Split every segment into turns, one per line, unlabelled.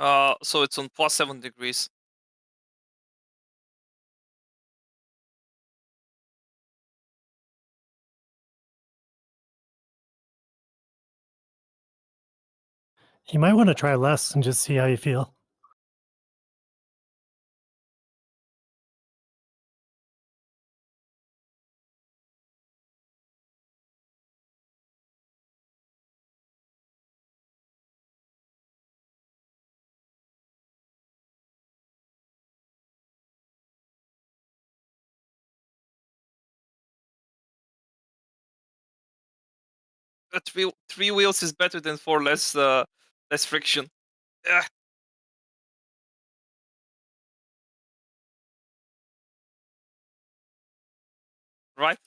So it's on +7 degrees.
You might want to try less and just see how you feel.
Three wheels is better than four, less friction. Yeah, right.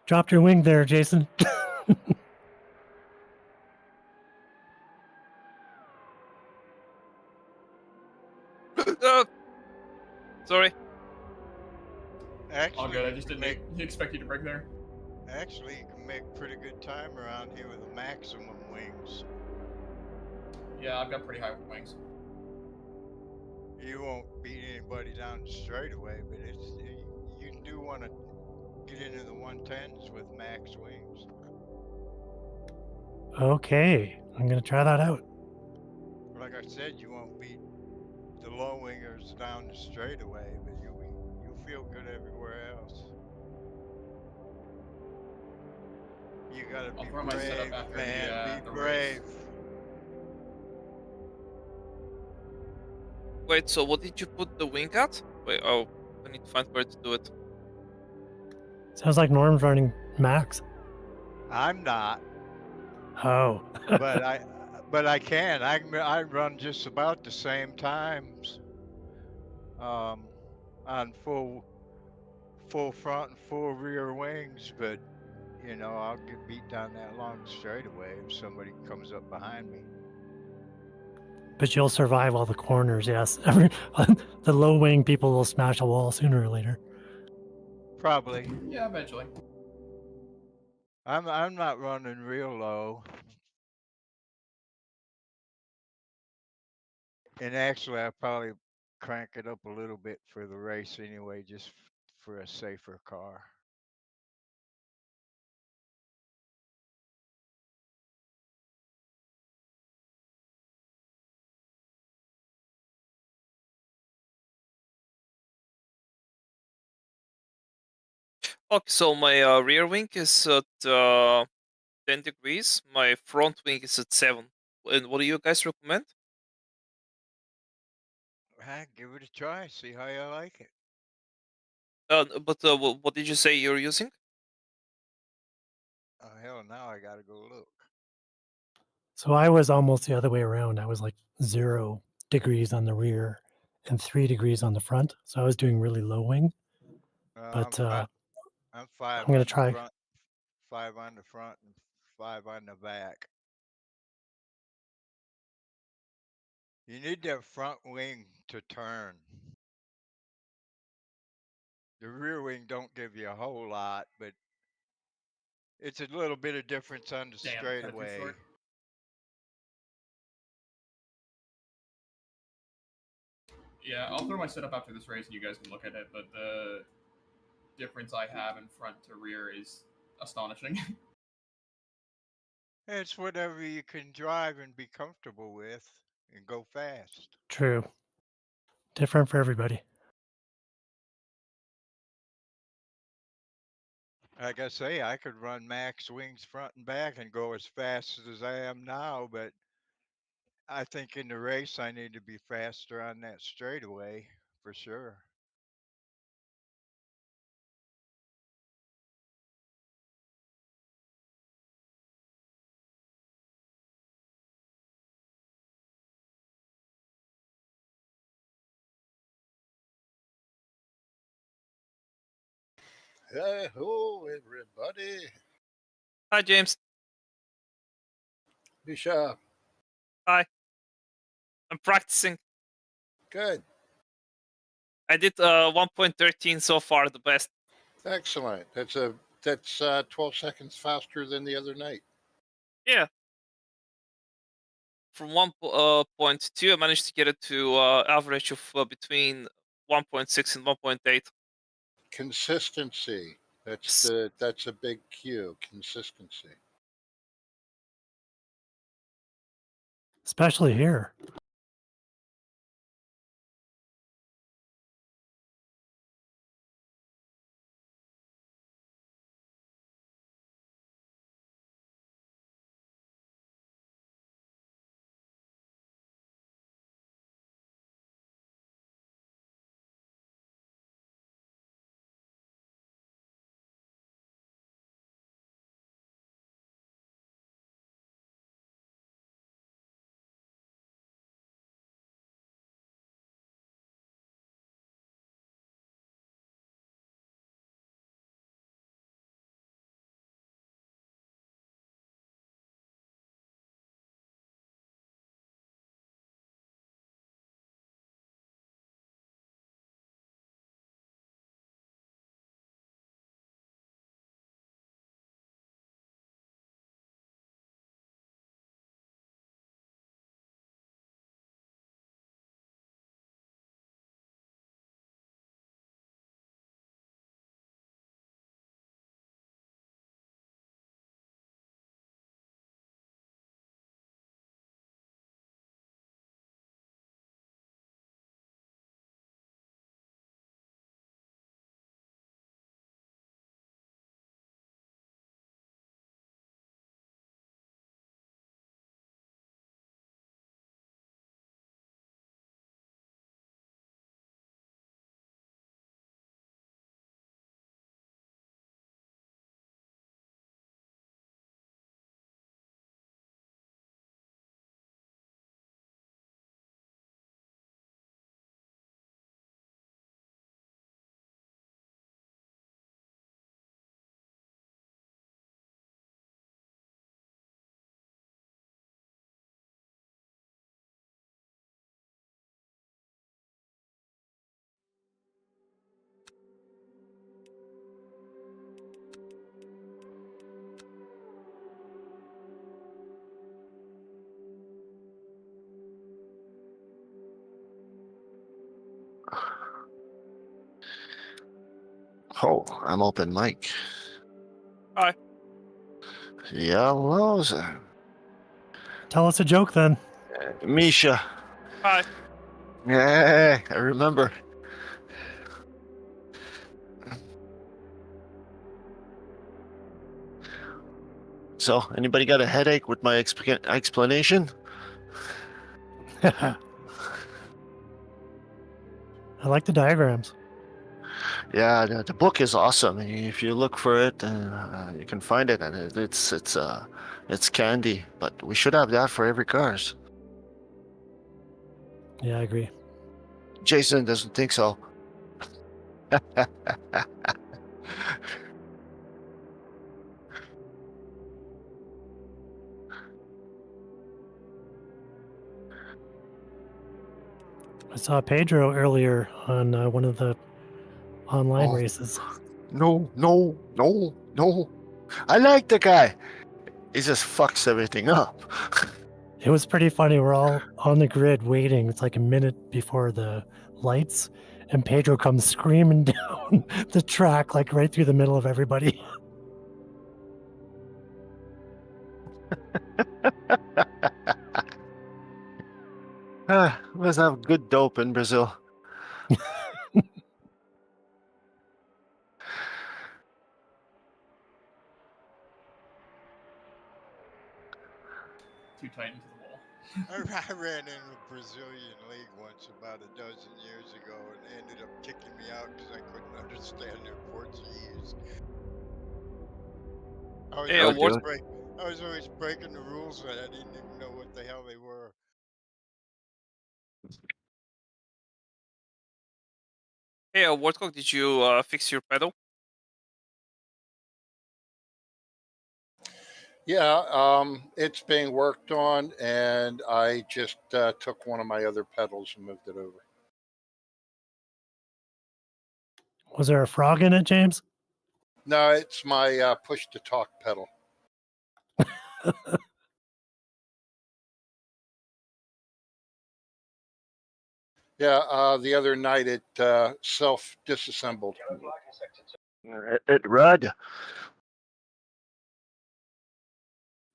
Dropped your wing there, Jason.
Oh, sorry.
All
Actually,
good. I
you
just
can
didn't
make
expect you to break there.
actually you can make pretty good time around here with the maximum wings.
Yeah, I've got pretty high wings.
You won't beat anybody down the straightaway, but you do want to get into the 110s with max wings.
Okay, I'm gonna try that out.
Like I said, you won't beat the low wingers down the straightaway, but you'll feel good everywhere else. You gotta
I'll
be
throw my setup
brave,
after
man. Be
the race.
brave.
Wait, so what did you put the wing at? Wait, oh, I need to find where to do it.
Sounds like Norm's running max.
I'm not,
Oh,
but I can. I run just about the same times. On full front and full rear wings, but I'll get beat down that long straightaway if somebody comes up behind me.
but you'll survive all the corners. Yes, the low wing people will smash a wall sooner or later.
Probably.
Yeah, eventually.
I'm not running real low. And actually, I probably crank it up a little bit for the race anyway, just for a safer car.
Okay, so my rear wing is at 10 degrees. My front wing is at 7. And what do you guys recommend?
Give it a try, see how you like it.
But what did you say you're using?
Oh, hell, now I gotta go look.
So I was almost the other way around. I was like 0 degrees on the rear and 3 degrees on the front. So I was doing really low wing.
I'm
But
five. I'm
I'm
5
gonna
on the
try.
front, 5 on the front, and 5 on the back. You need that front wing to turn. The rear wing don't give you a whole lot, but it's a little bit of difference on the
Damn, cut it too
straightaway.
short. Yeah, I'll throw my setup after this race and you guys can look at it, but the difference I have in front to rear is astonishing.
It's whatever you can drive and be comfortable with and go fast.
True. Different for everybody.
Like I say, I could run max wings front and back and go as fast as I am now, but I think in the race I need to be faster on that straightaway for sure.
Hello, everybody.
Hi, James.
Bishop.
Hi. I'm practicing.
Good.
I did 1.13 so far, the best.
Excellent. That's 12 seconds faster than the other night.
Yeah. From 1.2, I managed to get it to average of between 1.6 and 1.8.
Consistency. That's a big cue. Consistency.
Especially here.
Oh, I'm open mic.
Hi.
Yeah, well,
Tell us a joke then.
Misha.
Hi.
Yeah, I remember. So, anybody got a headache with my explanation?
I like the diagrams.
Yeah, the book is awesome. If you look for it, you can find it, and it's candy. But we should have that for every cars.
Yeah, I agree.
Jason doesn't think so.
I saw Pedro earlier on one of the online
Oh.
races.
No, no, no, no. I like the guy. He just fucks everything up.
It was pretty funny. We're all on the grid waiting. It's like a minute before the lights, and Pedro comes screaming down the track, like right through the middle of everybody.
Let's have good dope in Brazil.
Too tight into the wall.
I ran in the Brazilian league once about a dozen years ago, and they ended up kicking me out because I couldn't understand their Portuguese. I was
Hey,
Oh,
always
what?
dude.
I was always breaking the rules, and I didn't even know what the hell they were.
Hey, Warthog, did you fix your pedal?
Yeah, it's being worked on, and I just took one of my other pedals and moved it over.
Was there a frog in it, James?
No, it's my push to talk pedal. Yeah, the other night it self disassembled.
It Rudd.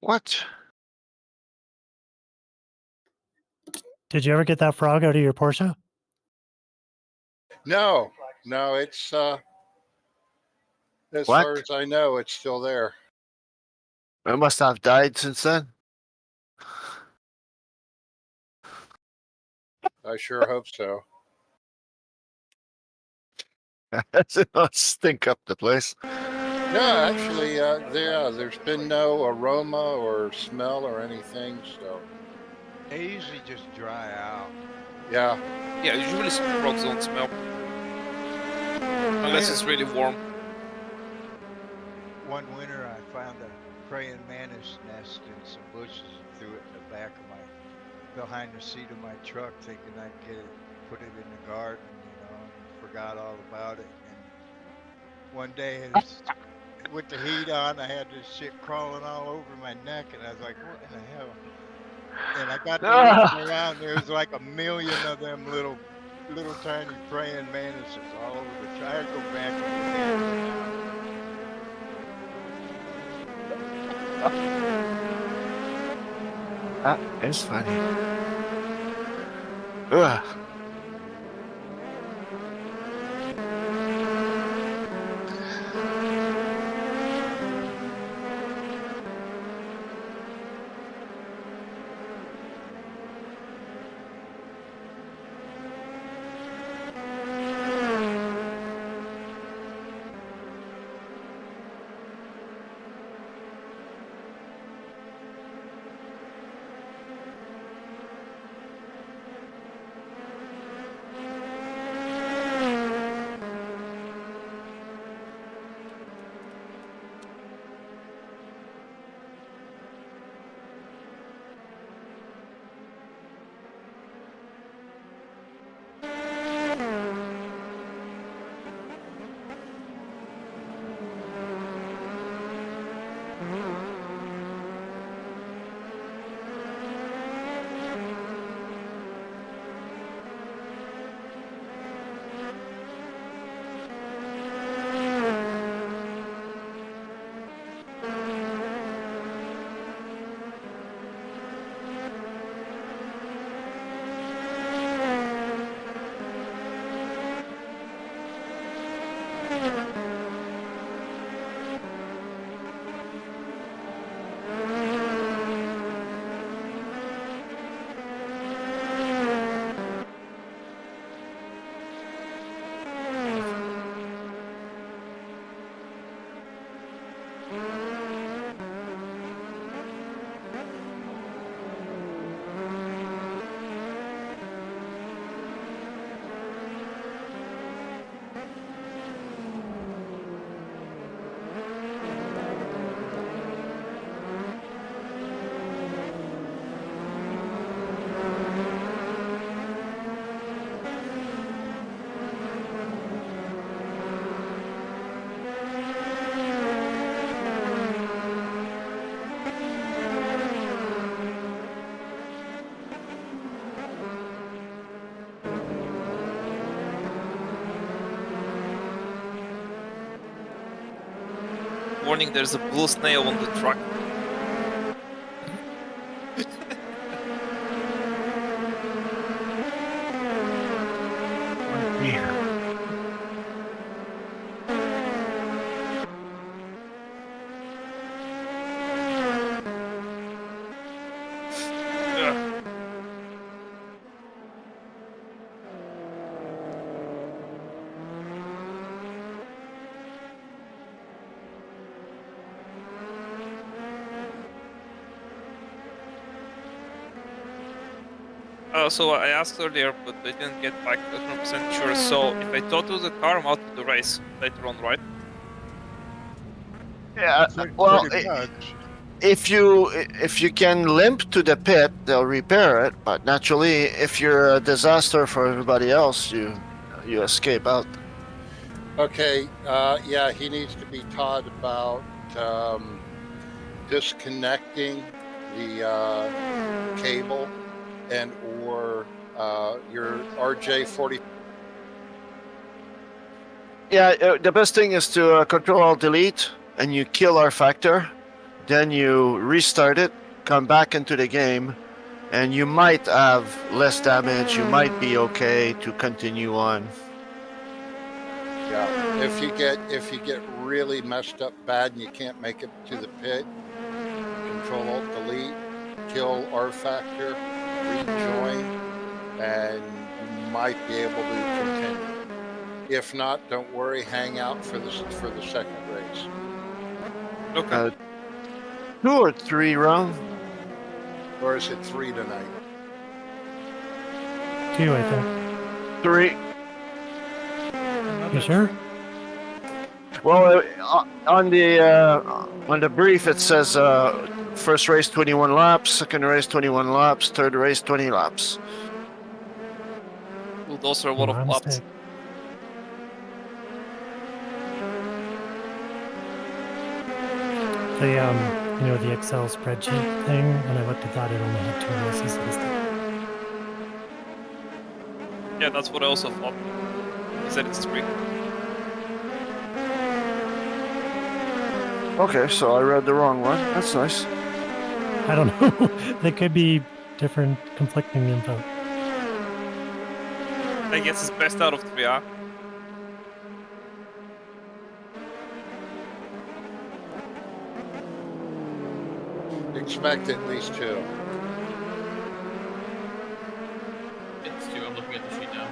What?
Did you ever get that frog out of your Porsche?
No, no, it's as
What?
far as I know, it's still there.
It must have died since then.
I sure hope so.
It must stink up the place.
No, actually, there's been no aroma or smell or anything. So,
They usually just dry out.
yeah,
Yeah, usually frogs don't smell. Unless it's really warm.
One winter, I found a praying mantis nest in some bushes and threw it in the back of behind the seat of my truck, thinking I'd get it, put it in the garden, and forgot all about it. And one day, with the heat on, I had this shit crawling all over my neck, and I was like, "What in the hell?" And I got to looking around. There was like a million of them little tiny praying mantises all over the truck. I had to go back and
That is funny. Ugh.
warning, there's a blue snail on the truck. Ugh. So I asked earlier, but I didn't get back 100% sure. So if I total the car, I'm out of the race later on, right?
Yeah.
Pretty
Well,
much.
if you can limp to the pit, they'll repair it. But naturally, if you're a disaster for everybody else, you escape out.
Okay, yeah, he needs to be taught about disconnecting the cable and or your RJ40.
Yeah, the best thing is to Control Alt Delete, and you kill our factor. Then you restart it, come back into the game, and you might have less damage. You might be okay to continue on.
Yeah, if you get really messed up bad and you can't make it to the pit, Control Alt Delete, kill R factor, rejoin, and you might be able to continue. If not, don't worry, hang out for the second race.
Okay.
2 or 3 rounds.
Or is it 3 tonight?
2, I think.
3.
You sure?
Well, on the brief it says first race 21 laps, second race 21 laps, third race 20 laps.
Well, those are a lot
My
of laps.
mistake. The you know, the Excel spreadsheet thing, when I looked at that, it only had 2 races listed.
Yeah, that's what I also thought. He said it's 3.
Okay, so I read the wrong one. That's nice.
I don't know. They could be different, conflicting info.
I guess it's best out of 3, huh?
Expect at least 2.
It's 2. I'm looking at the sheet now.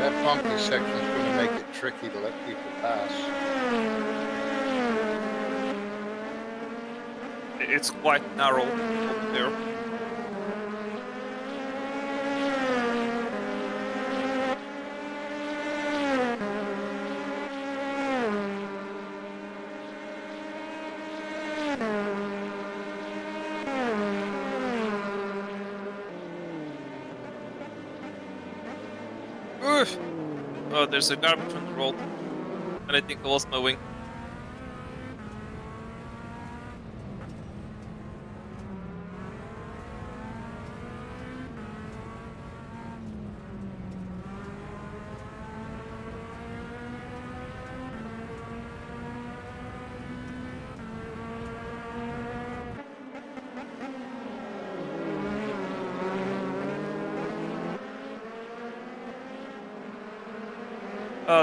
That bumpy section is going to make it tricky to let people pass.
It's quite narrow up there. Oof. Oh, there's a garbage on the road. And I think I lost my wing.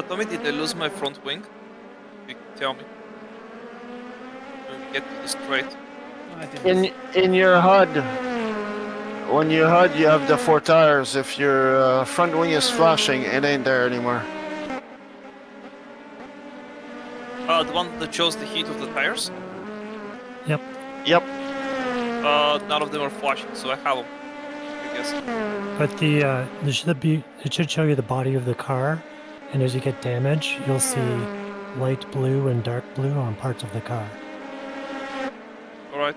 Tommy, did I lose my front wing? You can tell me. When we get to the straight.
I didn't.
In your HUD, when you HUD, you have the 4 tires. If your front wing is flashing, it ain't there anymore.
The one that shows the heat of the tires?
Yep.
Yep.
None of them are flashing, so I have them. I guess.
But it should show you the body of the car, and as you get damage, you'll see light blue and dark blue on parts of the car.
All right.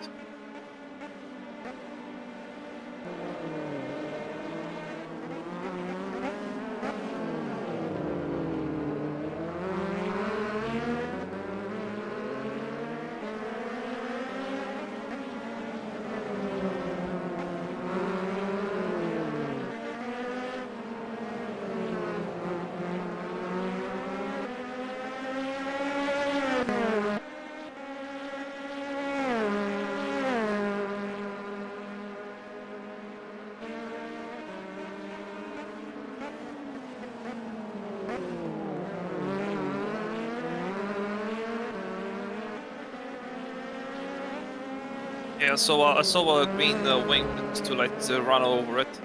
Yeah, so I saw a green wing to like run over it.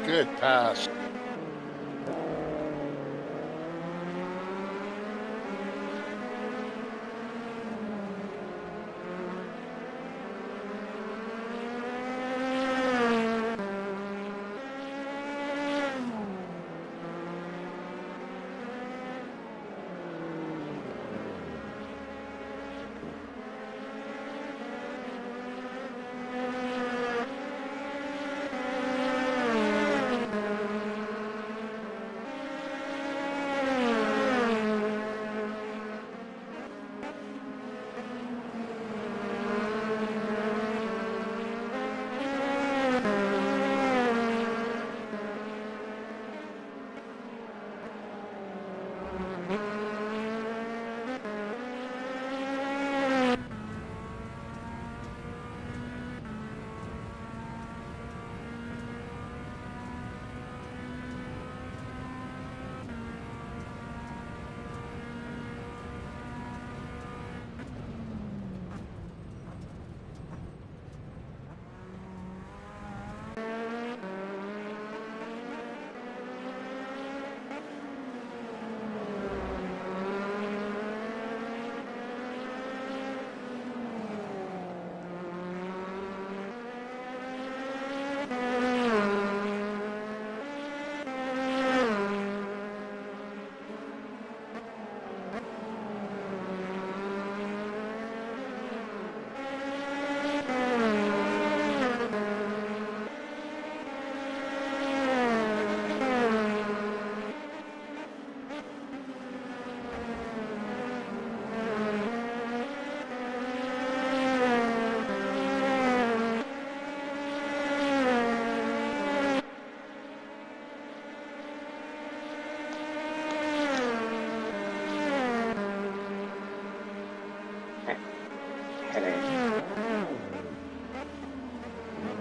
Good pass.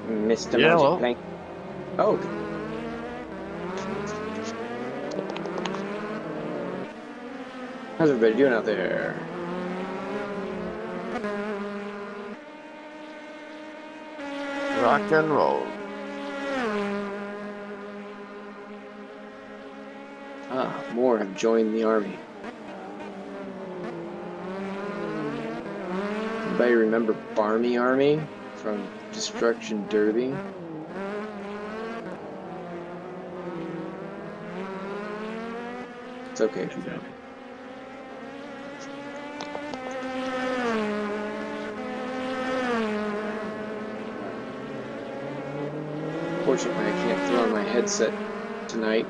Mr.
Yeah,
Magic
well.
Plank. Oh. How's everybody doing out there?
Rock and roll.
Ah, more have joined the army. Anybody remember Barmy Army from Destruction Derby? It's okay if you don't. Fortunately, I can't throw on my headset tonight.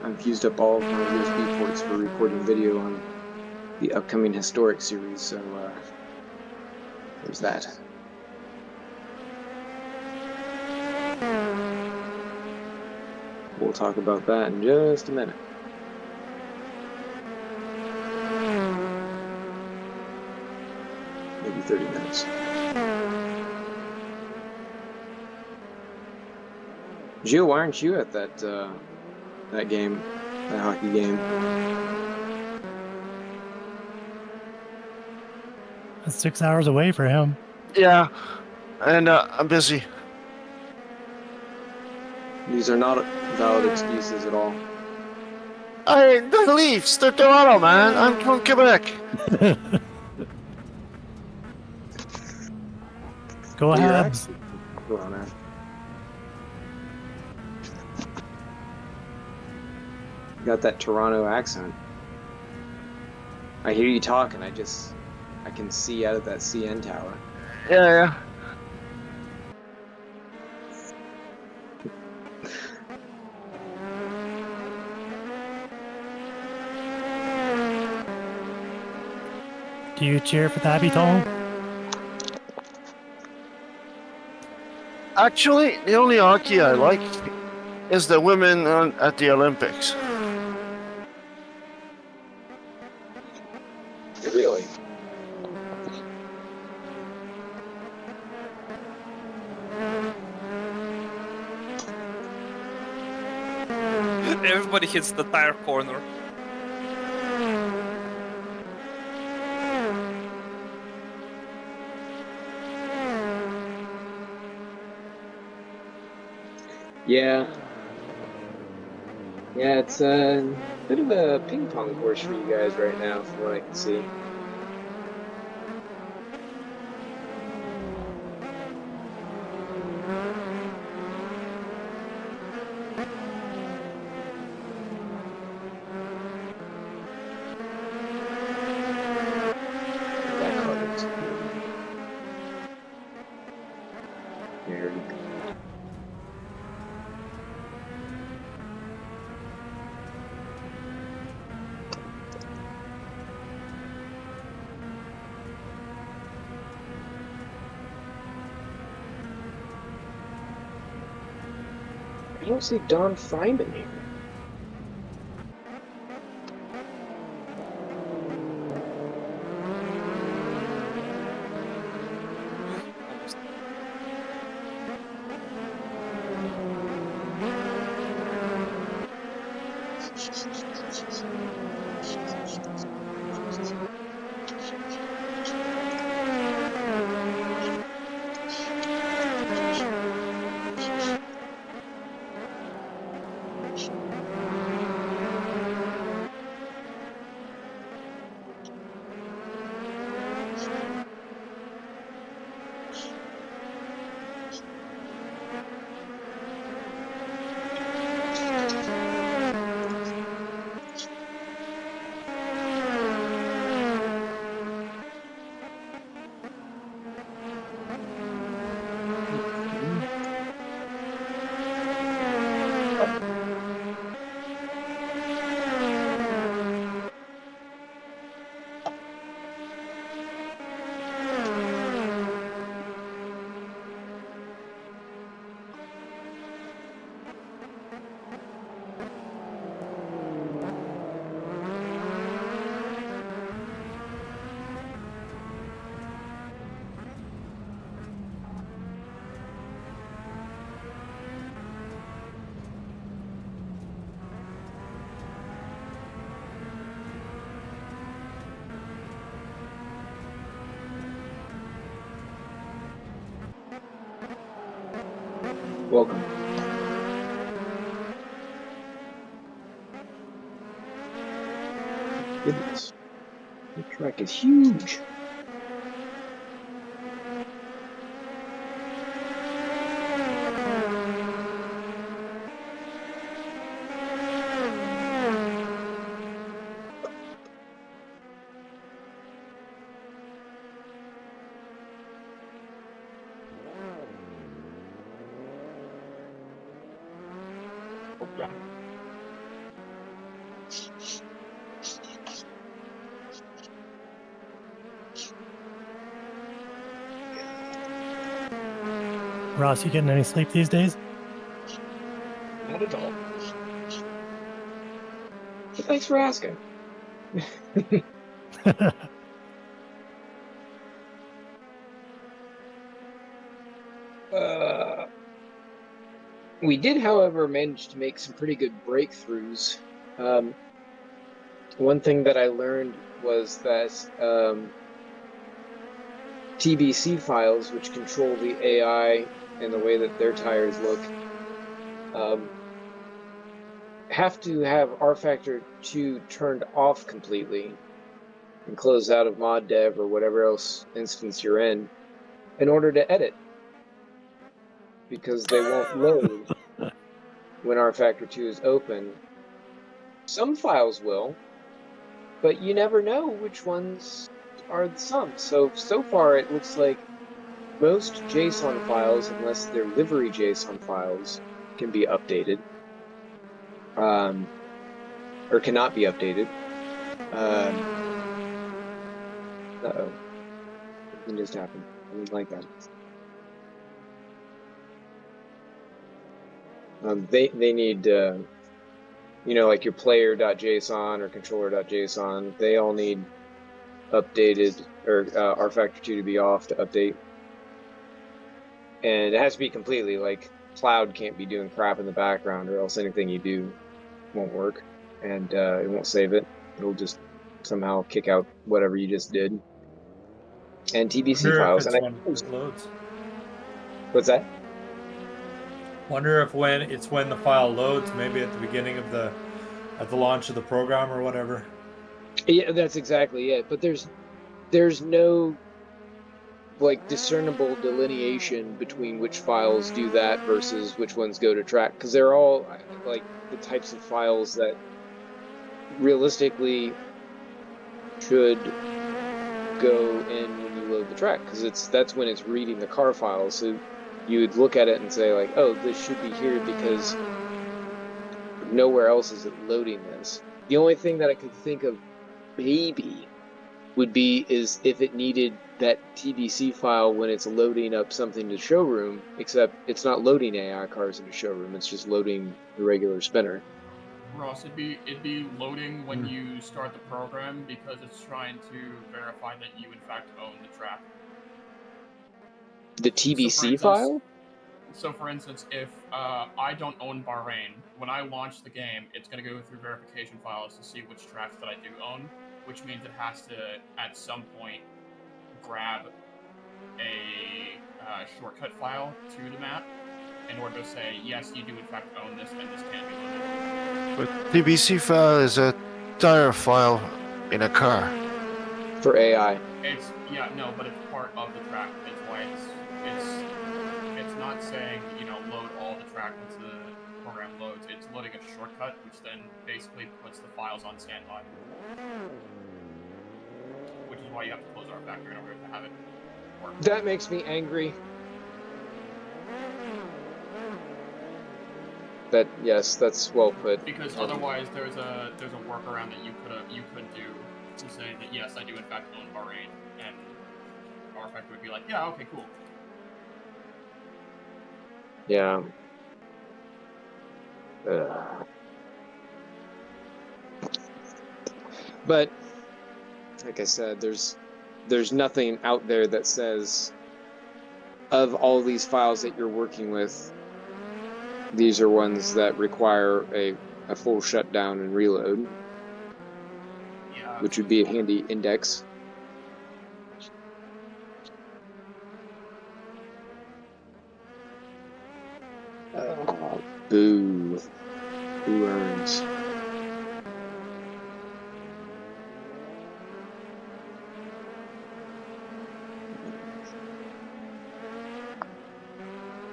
I've used up all of my USB ports for recording video on the upcoming historic series, so there's that. We'll talk about that in just a minute. 30 minutes. Gio, why aren't you at that game, that hockey game?
That's 6 hours away for him.
Yeah, and I'm busy.
These are not valid excuses at all.
The Leafs, they're Toronto, man. I'm from Quebec.
Go
Your
ahead.
accent. Go on, man. You got that Toronto accent. I hear you talking. I can see out of that CN tower.
Yeah.
Do you cheer for Tabby Tong?
Actually, the only hockey I like is the women at the Olympics.
Really?
Everybody hits the tire corner.
Yeah. Yeah, it's a bit of a ping pong course for you guys right now, from what I can see. That car looks good. There we go. I don't see Don Fryman here.
Almost.
Welcome. Goodness. The track is huge.
Ross, you getting any sleep these days?
Not at all. But thanks for asking. We did, however, manage to make some pretty good breakthroughs. One thing that I learned was that TBC files, which control the AI and the way that their tires look, have to have R-Factor 2 turned off completely and closed out of mod dev or whatever else instance you're in order to edit, because they won't load when R-Factor 2 is open. Some files will, but you never know which ones are the some. So far it looks like most JSON files, unless they're livery JSON files, can be updated. Or cannot be updated. Uh-oh. Something just happened. I didn't like that. They need, like your player.json or controller.json, they all need updated, or R-Factor 2 to be off to update. And it has to be completely, like, Cloud can't be doing crap in the background, or else anything you do won't work, and it won't save it. It'll just somehow kick out whatever you just did. And TBC files.
When it loads.
What's that?
Wonder if when the file loads, maybe at the beginning of the launch of the program or whatever.
Yeah, that's exactly it. But there's no like discernible delineation between which files do that versus which ones go to track, because they're all like the types of files that realistically should go in when you load the track, because that's when it's reading the car files. So you would look at it and say, like, oh, this should be here because nowhere else is it loading this. The only thing that I could think of maybe would be is if it needed that TBC file when it's loading up something to showroom, except it's not loading AI cars into showroom, it's just loading the regular spinner.
Ross, it'd be loading when you start the program, because it's trying to verify that you in fact own the track.
The TBC file?
So for instance, if I don't own Bahrain, when I launch the game, it's going to go through verification files to see which tracks that I do own, which means it has to, at some point, grab a shortcut file to the map in order to say, yes, you do in fact own this, and this can be loaded.
But TBC file is a tire file in a car.
For AI.
But it's part of the track. That's why it's not saying, load all the track once the program loads. It's loading a shortcut, which then basically puts the files on standby. Which is why you have to close R-Factor in order to have it work.
That makes me angry. Yes, that's well put.
Because otherwise, there's a workaround that you could do to say that yes, I do in fact own Bahrain, and R-Factor would be like, yeah, okay, cool.
Yeah. But like I said, there's nothing out there that says of all these files that you're working with, these are ones that require a full shutdown and reload, which would be a handy index. Boo. Who earns?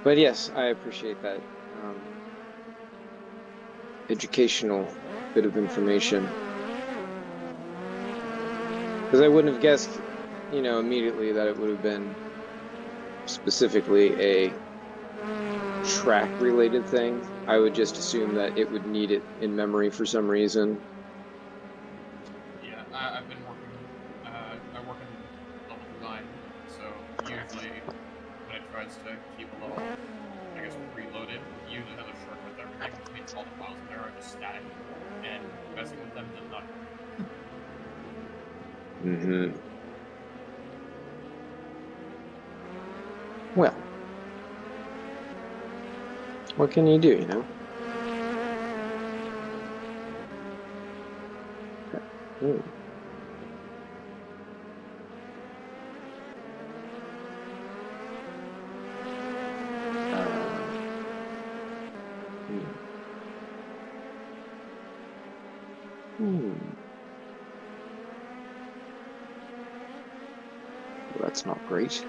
But yes, I appreciate that educational bit of information, because I wouldn't have guessed, immediately that it would have been specifically a track-related thing. I would just assume that it would need it in memory for some reason.
Yeah, I've been working. I work in level design, so usually when it tries to keep a level, I guess, preloaded, it usually has a shortcut to everything, which means all the files in there are just static, and messing with them does not work.
Well, What can you do, you know? Hmm. Well, that's not great.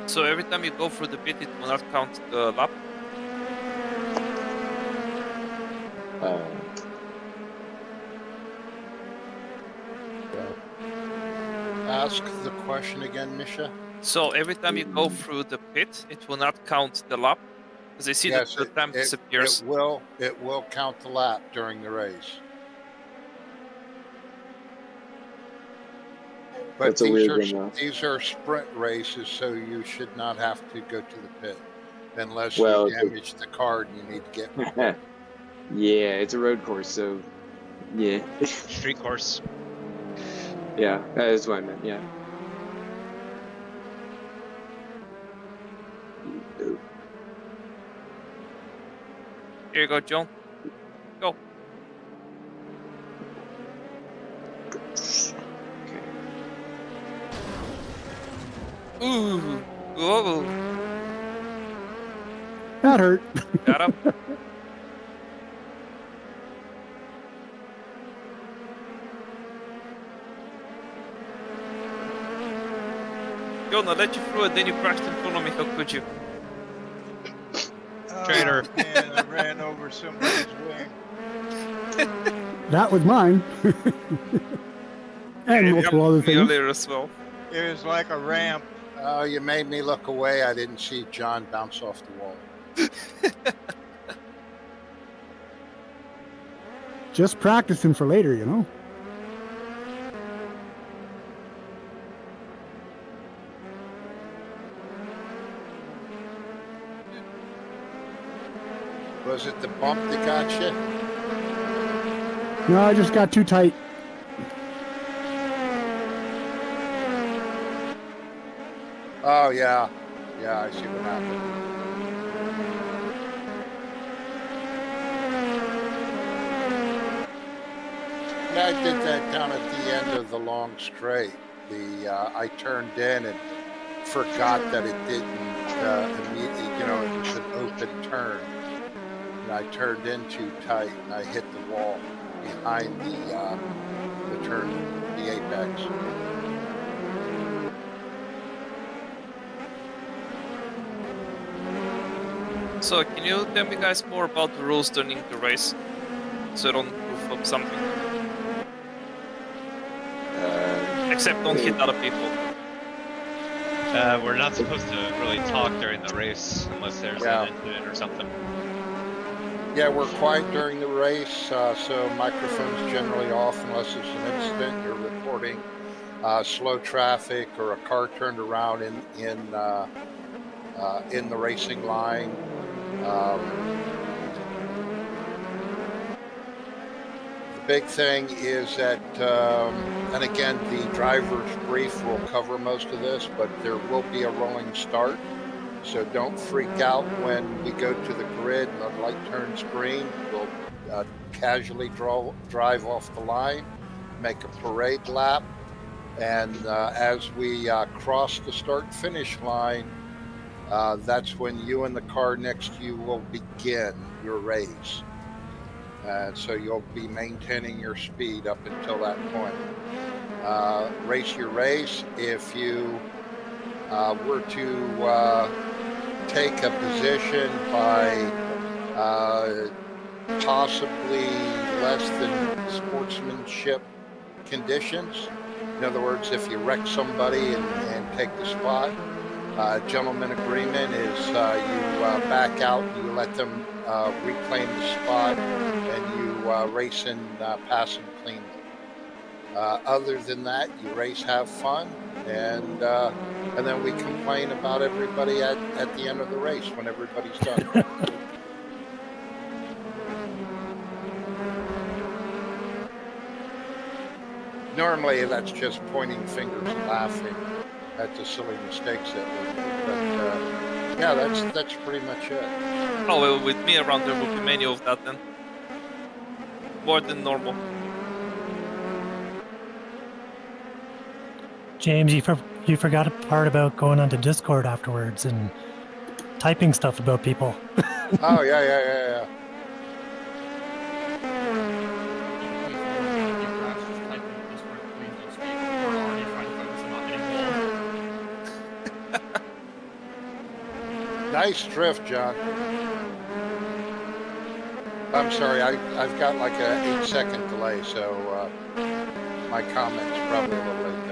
So every time you go through the pit, it will not count the lap.
Ask the question again, Misha.
So every time you go through the pit, it will not count the lap. Because I see that
Yes,
the time
it
disappears.
will count the lap during the race. But
That's a weird one, though.
these are sprint races, so you should not have to go to the pit unless
Well,
you damage the car and you need to get repaired.
Yeah, it's a road course, so yeah.
Street course.
Yeah, that is what I meant, yeah.
Here you go, John. Go.
Okay.
Ooh. Whoa.
That hurt.
Got up. John, I let you through and then you crashed in front of me. How could you?
Traitor.
Oh, man, I ran over somebody's wing.
That was mine. And multiple other
Me
things.
earlier as well.
It was like a ramp.
Oh, you made me look away. I didn't see John bounce off the wall.
Just practicing for later, you know.
Was it the bump that got you?
No, I just got too tight.
Oh, yeah. Yeah, I see what happened. Yeah, I did that down at the end of the long straight. I turned in and forgot that it didn't immediately, it was an open turn. And I turned in too tight and I hit the wall behind the turn, the apex.
So, can you tell me guys more about the rules during the race? So I don't goof up something. Except don't hit other people.
We're not supposed to really talk during the race unless there's
Yeah.
an incident or something.
Yeah, we're quiet during the race, so microphone's generally off unless there's an incident. You're reporting slow traffic or a car turned around in the racing line. The big thing is that, and again, the driver's brief will cover most of this, but there will be a rolling start. So don't freak out when we go to the grid and the light turns green. We'll casually drive off the line, make a parade lap, and as we cross the start-finish line, that's when you and the car next to you will begin your race. And so you'll be maintaining your speed up until that point. Race your race. If you were to take a position by possibly less than sportsmanship conditions, in other words, if you wreck somebody and take the spot, gentleman agreement is you back out, you let them reclaim the spot, and you race and pass them cleanly. Other than that, you race, have fun, and then we complain about everybody at the end of the race when everybody's done. Normally, that's just pointing fingers and laughing at the silly mistakes that were made. But Yeah, that's pretty much it.
Oh, well, with me around, there will be many of that then. More than normal.
James, you forgot a part about going onto Discord afterwards and typing stuff about people.
Oh yeah. Nice drift, John. I'm sorry, I've got like a 8-second delay, so my comment's probably a little late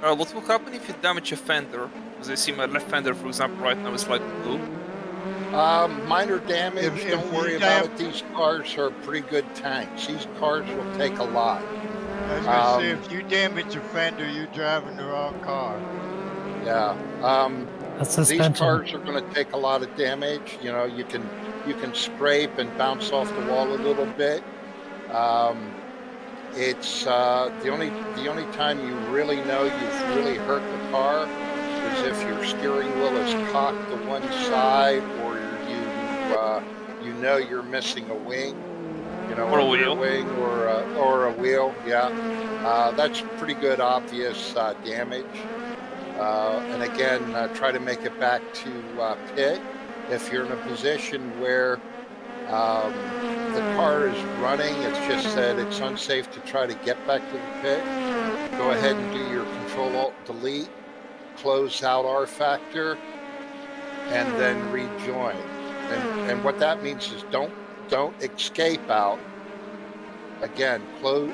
there.
What will happen if you damage a fender? As I see my left fender, for example, right now is like blue.
Minor damage,
If
don't
you
worry about it. These cars are pretty good tanks. These cars will take a lot.
I was gonna say, if you damage a fender, you're driving the wrong car.
Yeah.
That's
These
suspension.
cars are going to take a lot of damage. You know, you can scrape and bounce off the wall a little bit. It's the only time you really know you've really hurt the car is if your steering wheel is cocked to one side, or you know you're missing a wing, you know,
or a
rear
wheel,
wing, or a wheel. Yeah, that's pretty good obvious damage. And again, try to make it back to pit. If you're in a position where the car is running, it's just that it's unsafe to try to get back to the pit, go ahead and do your Control-Alt-Delete, close out R-Factor, and then rejoin. And what that means is don't escape out. Again, close.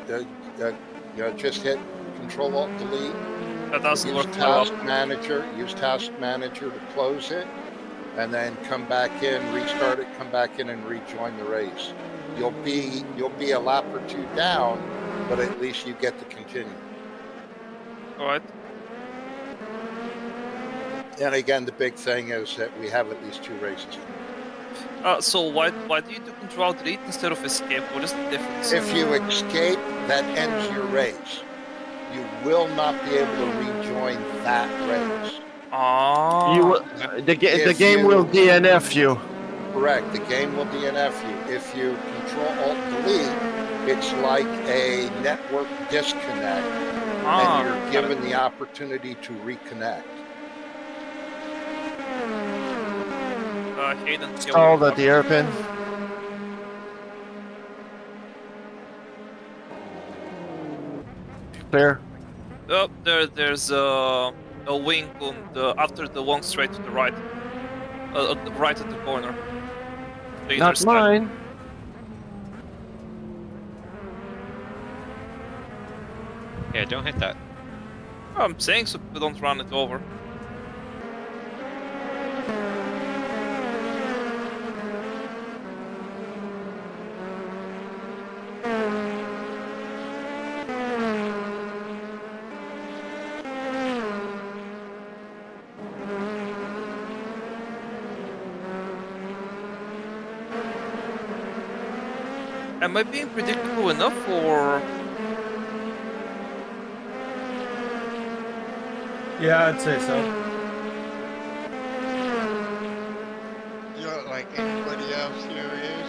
Just hit Control-Alt-Delete.
That doesn't work.
Use Task Manager to close it, and then come back in, restart it, come back in, and rejoin the race. You'll be a lap or two down, but at least you get to continue.
All right.
And again, the big thing is that we have at least 2 races.
So why do you do Control-Delete instead of escape? What is the difference?
If you escape, that ends your race. You will not be able to rejoin that race.
The game will DNF you.
Correct. The game will DNF you. If you Control-Alt-Delete, it's like a network disconnect, and you're given the opportunity to reconnect.
Stalled at the airpin. Clear.
Oh, there's a wing on after the long straight to the right. Right at the corner.
Not mine.
Yeah, don't hit that.
I'm saying so we don't run it over. Am I being predictable enough, or?
Yeah, I'd say so.
You don't like anybody else here is?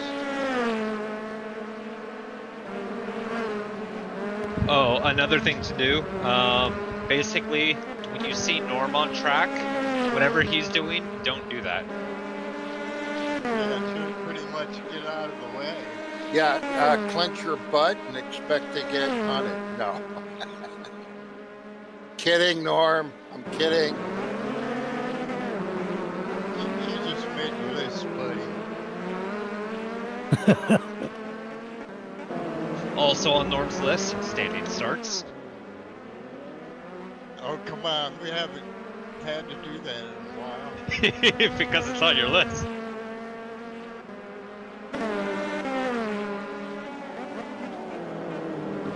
Oh, another thing to do. Basically, when you see Norm on track, whatever he's doing, don't do that.
Yeah, should pretty much get out of the way.
Yeah, clench your butt and expect to get on it. No. Kidding, Norm. I'm kidding.
You just made the list, buddy.
Also on Norm's list, standing starts.
Oh, come on. We haven't had to do that in a while.
Because it's on your list.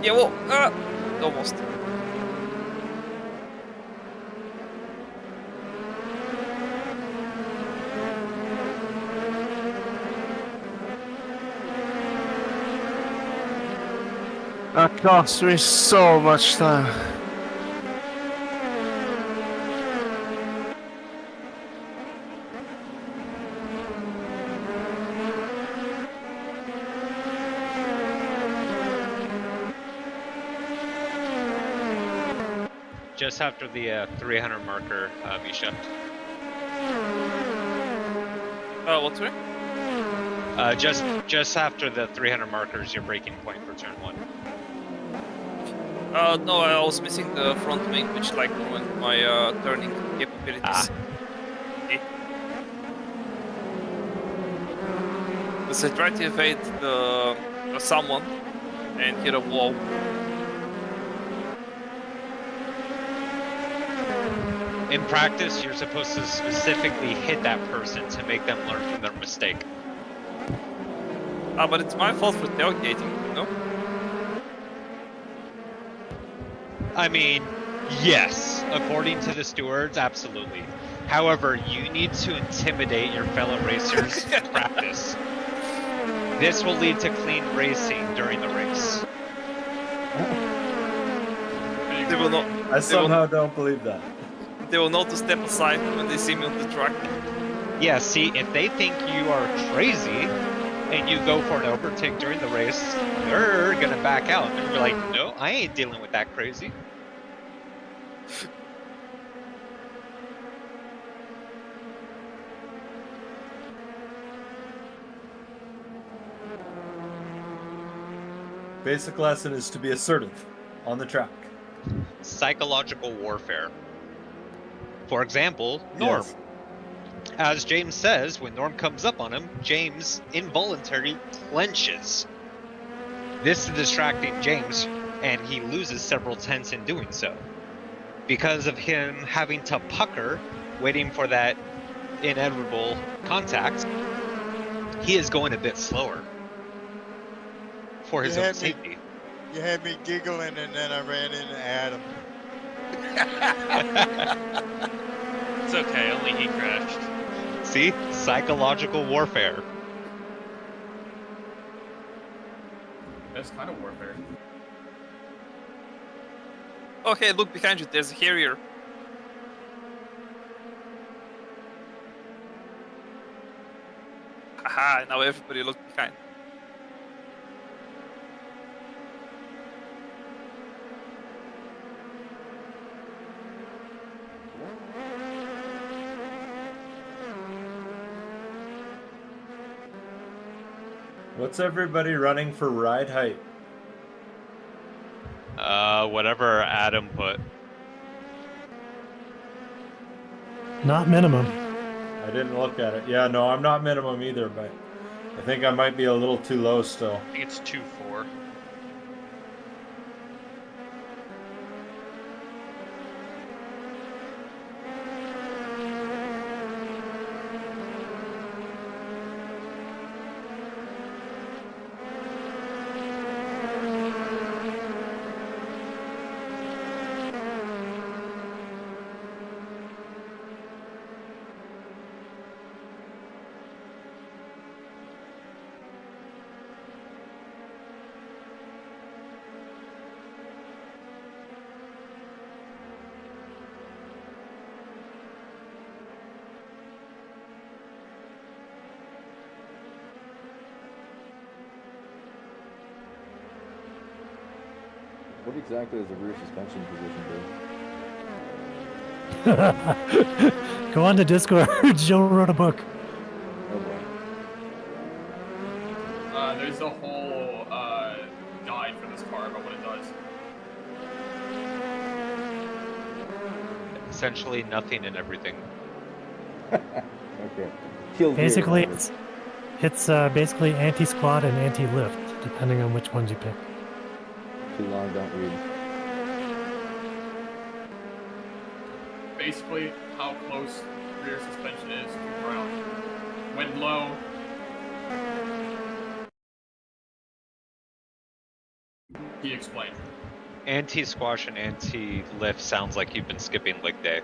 Yeah, well, almost.
That costs me so much time.
Just after the 300 marker, Misha.
What's sorry?
Just after the 300 markers, your braking point for turn 1.
No, I was missing the front wing, which like ruined my turning capabilities. Because I tried to evade the someone and hit a wall.
In practice, you're supposed to specifically hit that person to make them learn from their mistake.
But it's my fault for tailgating, no?
I mean, yes, according to the stewards, absolutely. However, you need to intimidate your fellow racers in practice. This will lead to clean racing during the race.
They will not.
I somehow don't believe that.
They will know to step aside when they see me on the track.
Yeah, see, if they think you are crazy and you go for an overtake during the race, they're gonna back out. They're gonna be like, no, I ain't dealing with that crazy.
Basic lesson is to be assertive on the track.
Psychological warfare. For example, Norm.
Yes.
As James says, when Norm comes up on him, James involuntarily clenches. This is distracting James, and he loses several tenths in doing so. Because of him having to pucker, waiting for that inevitable contact, he is going a bit slower. For his own safety.
You had me giggling, and then I ran into Adam.
It's okay, only he crashed.
See? Psychological warfare.
That's kind of warfare.
Okay, look behind you, there's a Harrier. Haha, now everybody look behind.
What's everybody running for ride height?
Whatever Adam put.
Not minimum.
I didn't look at it. Yeah, no, I'm not minimum either, but I think I might be a little too low still.
I think it's 2-4.
What exactly is the rear suspension position do?
Go on to Discord. Joe wrote a book.
Oh boy.
There's a whole guide for this car about what it does.
Essentially nothing and everything.
Okay. Kill
Basically,
gear,
it's basically anti-squat and anti-lift, depending on which ones you pick.
Too long, don't read.
Basically, how close rear suspension is to the ground. When low, he explained.
Anti-squash and anti-lift sounds like you've been skipping leg day.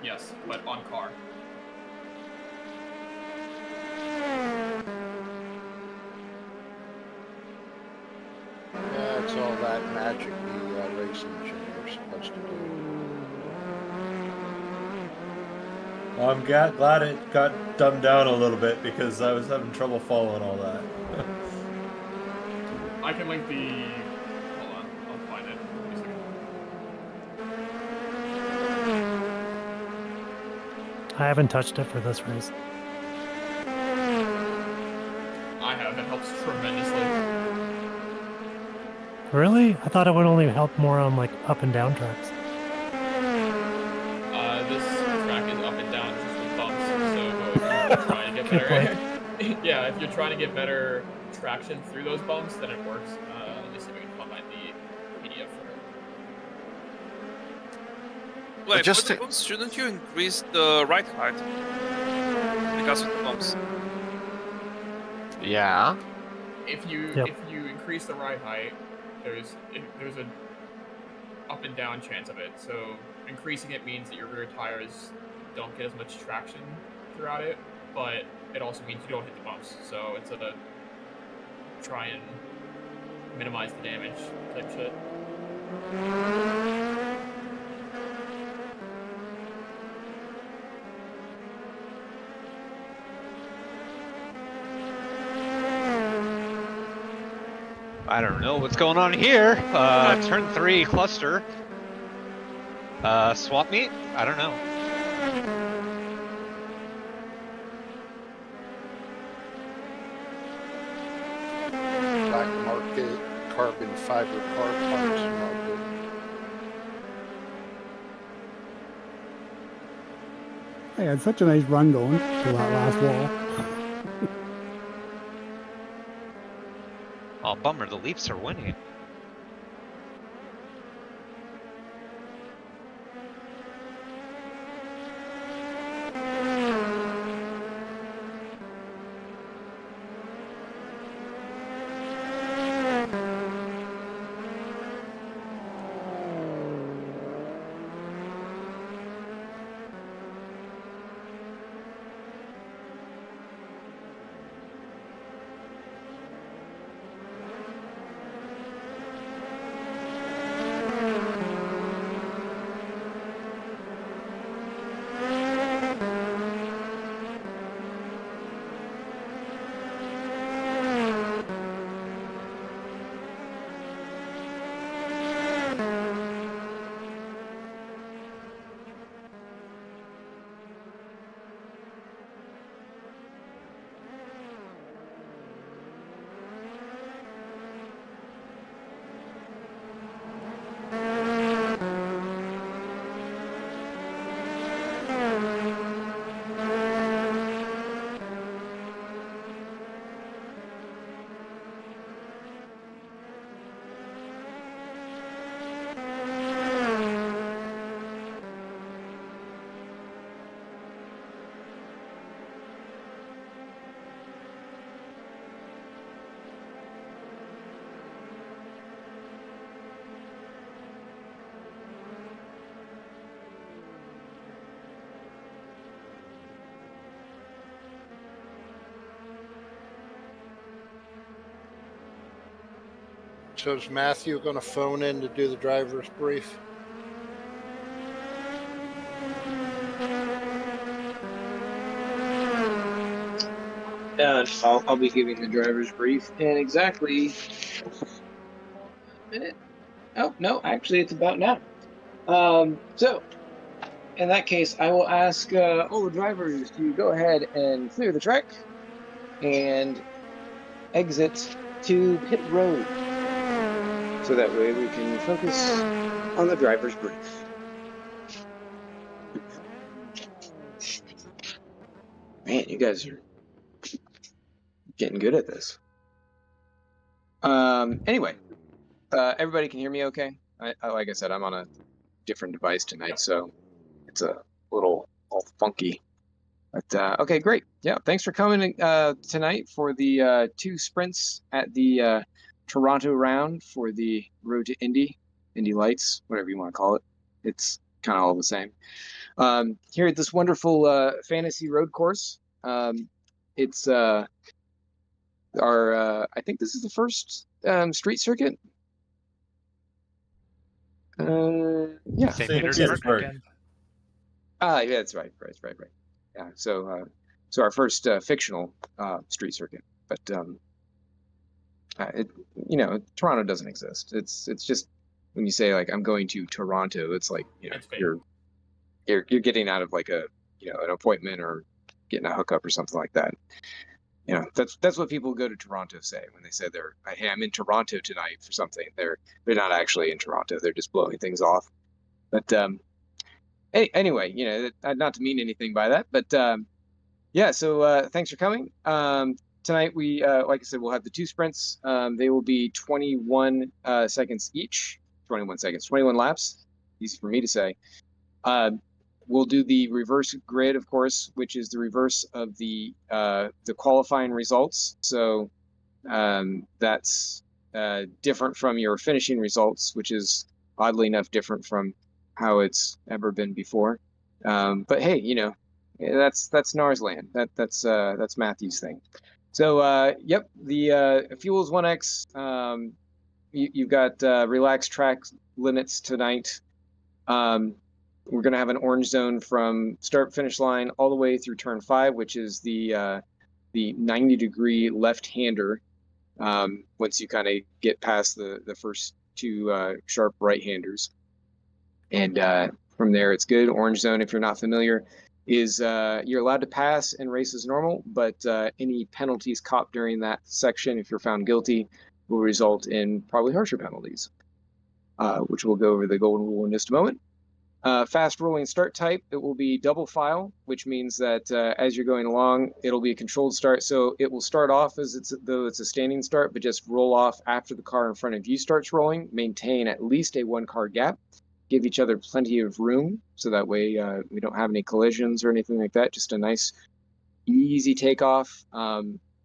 Yes, but on car.
all that magic the race engineer is supposed to do.
Well, I'm glad it got dumbed down a little bit because I was having trouble following all that.
I can link the. Hold on, I'll find it. Give me a second.
I haven't touched it for this race.
I have. It helps tremendously.
Really? I thought it would only help more on like up and down tracks.
This track is up and down just with bumps. So if you're trying to get
Good
better, yeah, if you're trying to get better traction through those bumps, then it works. Let me see if I can find the PDF for it.
Wait,
just
for the
to-
bumps, shouldn't you increase the ride height? Because of the bumps.
Yeah.
If you
Yep.
increase the ride height, there's a up and down chance of it. So increasing it means that your rear tires don't get as much traction throughout it, but it also means you don't hit the bumps. So it's a try and minimize the damage type shit.
I don't know what's going on here. Turn 3 cluster. Swap meet? I don't know.
Black market, carbon fiber car parts market.
I had such a nice run going to that last wall.
Oh, bummer. The Leafs are winning.
So is Matthew going to phone in to do the driver's brief?
I'll be giving the driver's brief in exactly a minute. Oh, no, actually, it's about now. So, in that case, I will ask all the drivers to go ahead and clear the track and exit to pit road. So that way we can focus on the driver's brief. Man, you guys are getting good at this. Anyway, everybody can hear me okay? Like I said, I'm on a different device tonight, so it's a little all funky. But okay, great. Yeah, thanks for coming tonight for the 2 sprints at the Toronto round for the Road to Indy Lights, whatever you want to call it. It's kind of all the same. Here at this wonderful fantasy road course, it's our I think this is the first street circuit. Yeah.
St.
St.
Petersburg
Petersburg.
again.
Yeah, that's right. Yeah. So our first fictional street circuit, but it, Toronto doesn't exist. It's just when you say like I'm going to Toronto, it's like
It's fake.
you're getting out of like a an appointment or getting a hookup or something like that. That's what people who go to Toronto say when they say hey, I'm in Toronto tonight for something. They're not actually in Toronto. They're just blowing things off. But anyway, not to mean anything by that, but yeah. So thanks for coming. Tonight we, like I said, we'll have the 2 sprints. They will be 21 seconds each. 21 seconds, 21 laps. Easy for me to say. We'll do the reverse grid, of course, which is the reverse of the qualifying results. So that's different from your finishing results, which is oddly enough different from how it's ever been before. But hey, that's NARS land. That's Matthew's thing. So yep, the Fuels 1X. You've got relaxed track limits tonight. We're going to have an orange zone from start finish line all the way through turn 5, which is the 90-degree left-hander. Once you kind of get past the first 2 sharp right-handers, and from there it's good. Orange zone, if you're not familiar, is you're allowed to pass and race as normal, but any penalties copped during that section, if you're found guilty, will result in probably harsher penalties, which we'll go over the golden rule in just a moment. Fast rolling start type, it will be double file, which means that as you're going along, it'll be a controlled start. So it will start off as though it's a standing start, but just roll off after the car in front of you starts rolling. Maintain at least a 1-car gap. Give each other plenty of room, so that way we don't have any collisions or anything like that. Just a nice, easy takeoff.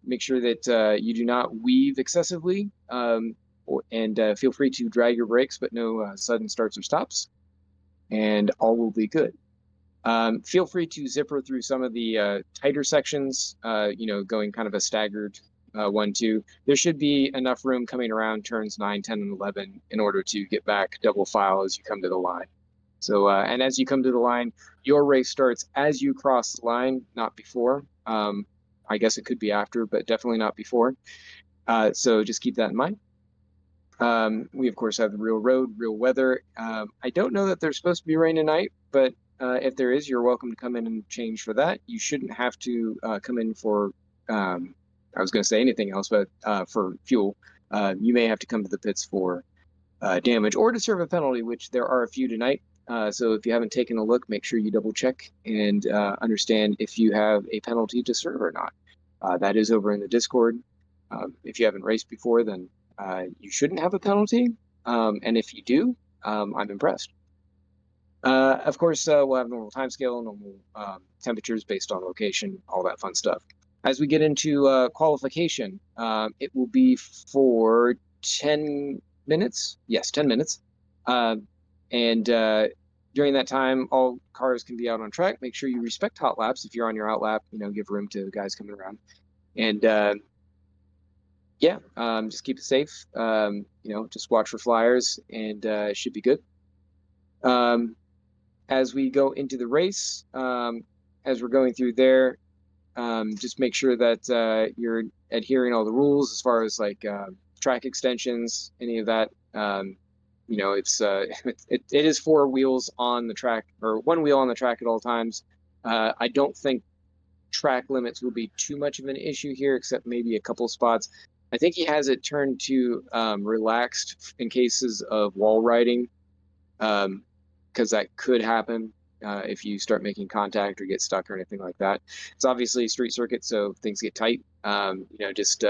Make sure that you do not weave excessively, and feel free to drag your brakes, but no sudden starts or stops. And all will be good. Feel free to zipper through some of the tighter sections, going kind of a staggered 1-2. There should be enough room coming around turns 9, 10, and 11 in order to get back double file as you come to the line. So, and as you come to the line, your race starts as you cross the line, not before. I guess it could be after, but definitely not before. So just keep that in mind. We, of course, have the real road, real weather. I don't know that there's supposed to be rain tonight, but if there is, you're welcome to come in and change for that. You shouldn't have to come in for, I was going to say anything else, but for fuel. You may have to come to the pits for damage or to serve a penalty, which there are a few tonight. So if you haven't taken a look, make sure you double check and understand if you have a penalty to serve or not. That is over in the Discord. If you haven't raced before, then you shouldn't have a penalty, and if you do, I'm impressed. Of course, we'll have normal timescale, normal temperatures based on location, all that fun stuff. As we get into qualification, it will be for 10 minutes. Yes, 10 minutes. And during that time, all cars can be out on track. Make sure you respect hot laps. If you're on your out lap, give room to guys coming around. And yeah, just keep it safe. Just watch for flyers, and it should be good. As we go into the race, as we're going through there, just make sure that you're adhering all the rules as far as like track extensions, any of that. It's it is 4 wheels on the track, or 1 wheel on the track at all times. I don't think track limits will be too much of an issue here, except maybe a couple spots. I think he has it turned to relaxed in cases of wall riding, because that could happen if you start making contact or get stuck or anything like that. It's obviously a street circuit, so things get tight. Just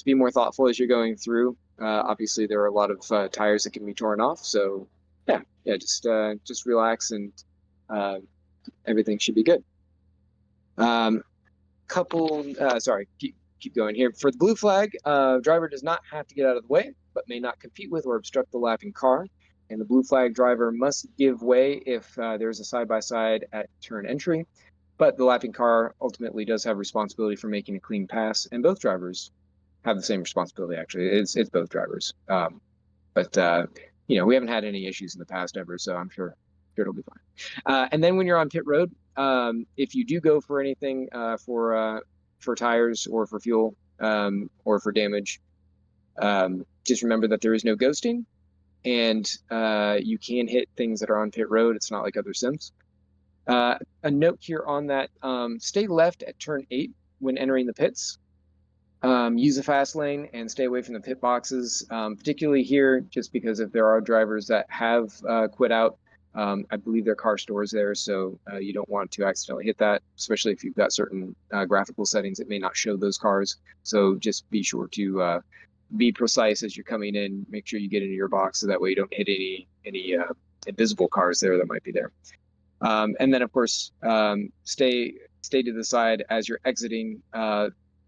be more thoughtful as you're going through. Obviously, there are a lot of tires that can be torn off, so yeah, just relax, and everything should be good. Keep going here. For the blue flag, driver does not have to get out of the way, but may not compete with or obstruct the lapping car. And the blue flag driver must give way if there's a side-by-side at turn entry. But the lapping car ultimately does have responsibility for making a clean pass, and both drivers have the same responsibility, actually. It's both drivers. But you know, we haven't had any issues in the past ever, so I'm sure it'll be fine. And then when you're on pit road, if you do go for anything for tires or for fuel or for damage, just remember that there is no ghosting, and you can hit things that are on pit road. It's not like other sims. A note here on that: stay left at turn 8 when entering the pits. Use the fast lane and stay away from the pit boxes, particularly here, just because if there are drivers that have quit out, I believe their car stores there, so you don't want to accidentally hit that, especially if you've got certain graphical settings that may not show those cars. So just be sure to be precise as you're coming in. Make sure you get into your box so that way you don't hit any invisible cars there that might be there. And then, of course, stay to the side as you're exiting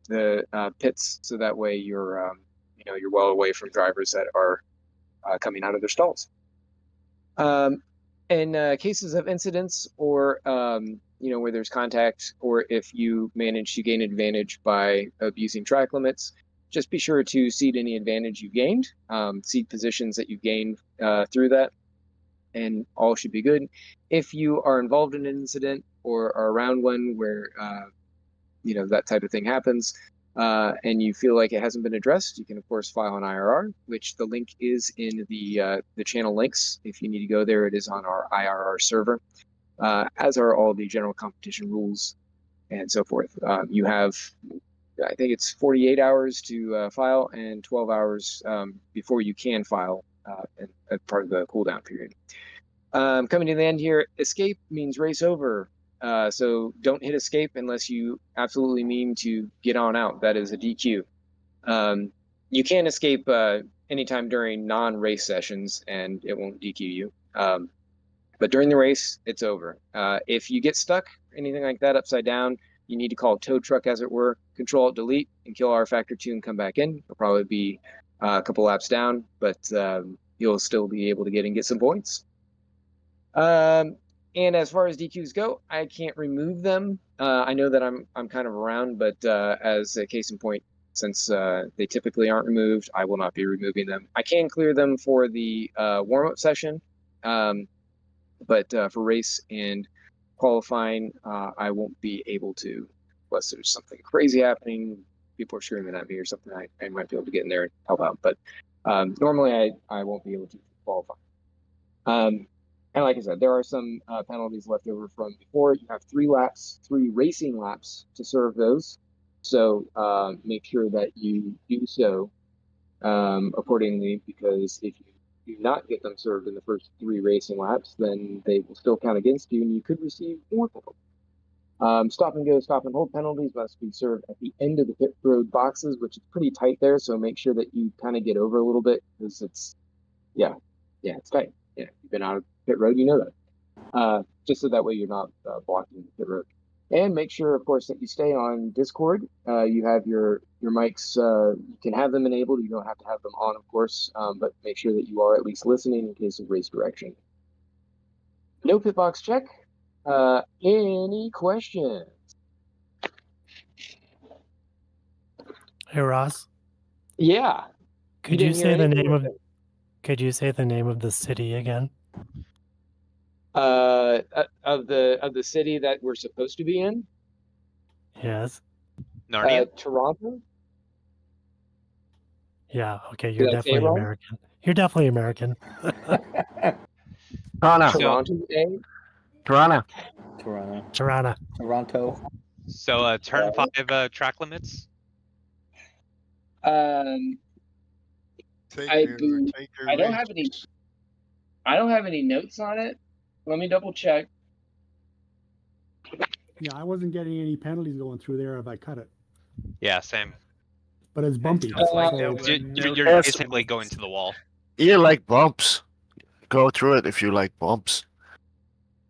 the pits, so that way you're you're well away from drivers that are coming out of their stalls. In cases of incidents or where there's contact, or if you manage to gain advantage by abusing track limits, just be sure to cede any advantage you gained, cede positions that you gained through that, and all should be good. If you are involved in an incident or are around one where that type of thing happens, and you feel like it hasn't been addressed, you can of course file an IRR, which the link is in the channel links. If you need to go there, it is on our IRR server, as are all the general competition rules and so forth. You have, I think it's 48 hours to file and 12 hours before you can file as part of the cooldown period. Coming to the end here, escape means race over. So don't hit escape unless you absolutely mean to get on out. That is a DQ. You can escape anytime during non-race sessions and it won't DQ you. But during the race, it's over. If you get stuck, anything like that, upside down, you need to call a tow truck, as it were, Control-Alt-Delete, and kill R Factor 2 and come back in. You'll probably be a couple laps down, but you'll still be able to get some points. And as far as DQs go, I can't remove them. I know that I'm kind of around, but as a case in point, since they typically aren't removed, I will not be removing them. I can clear them for the warm-up session, but for race and qualifying, I won't be able to, unless there's something crazy happening, people are screaming at me or something, I might be able to get in there and help out. But normally I won't be able to qualify. And like I said, there are some penalties left over from before. You have 3 racing laps to serve those. So make sure that you do so accordingly, because if you do not get them served in the first 3 racing laps, then they will still count against you and you could receive more penalties. Stop and go, stop and hold penalties must be served at the end of the pit road boxes, which is pretty tight there. So make sure that you kind of get over a little bit, because it's tight. Yeah, you've been out of pit road, you know that. Just so that way you're not blocking the pit road. And make sure, of course, that you stay on Discord. You have your mics. You can have them enabled. You don't have to have them on, of course, but make sure that you are at least listening in case of race direction. No pit box check. Any questions?
Hey Ross.
Yeah.
Could you say the name of? Could you say the name of the city again?
Of the city that we're supposed to be in?
Yes.
Narnia?
Toronto?
Yeah, okay, you're
Did I say it
definitely
wrong?
American. You're definitely American.
Toronto.
Toronto, eh?
Toronto.
Toronto.
So turn 5 track limits?
Take your
I don't have any.
risks.
I don't have any notes on it. Let me double check.
Yeah, I wasn't getting any penalties going through there if I cut it,
Yeah, same.
but it's bumpy.
It's like
so-
You're
Yes.
basically going to the wall.
You like bumps. Go through it if you like bumps.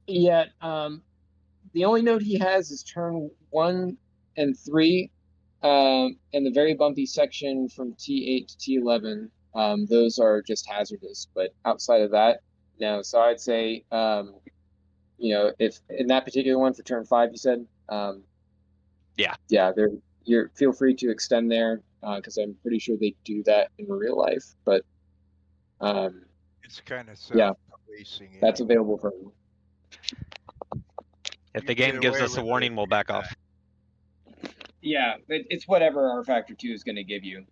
Yeah. The only note he has is turn 1 and 3, and the very bumpy section from T8 to T11. Those are just hazardous, but outside of that, no. So I'd say, if in that particular one for turn 5, you said, you're feel free to extend there, because I'm pretty sure they do that in real life. But
It's kind of
Yeah.
self-policing.
That's available for me.
If
You
the
get
game gives
away
us a
with it
warning, we'll back off.
Yeah, it's whatever our Factor 2 is going to give you.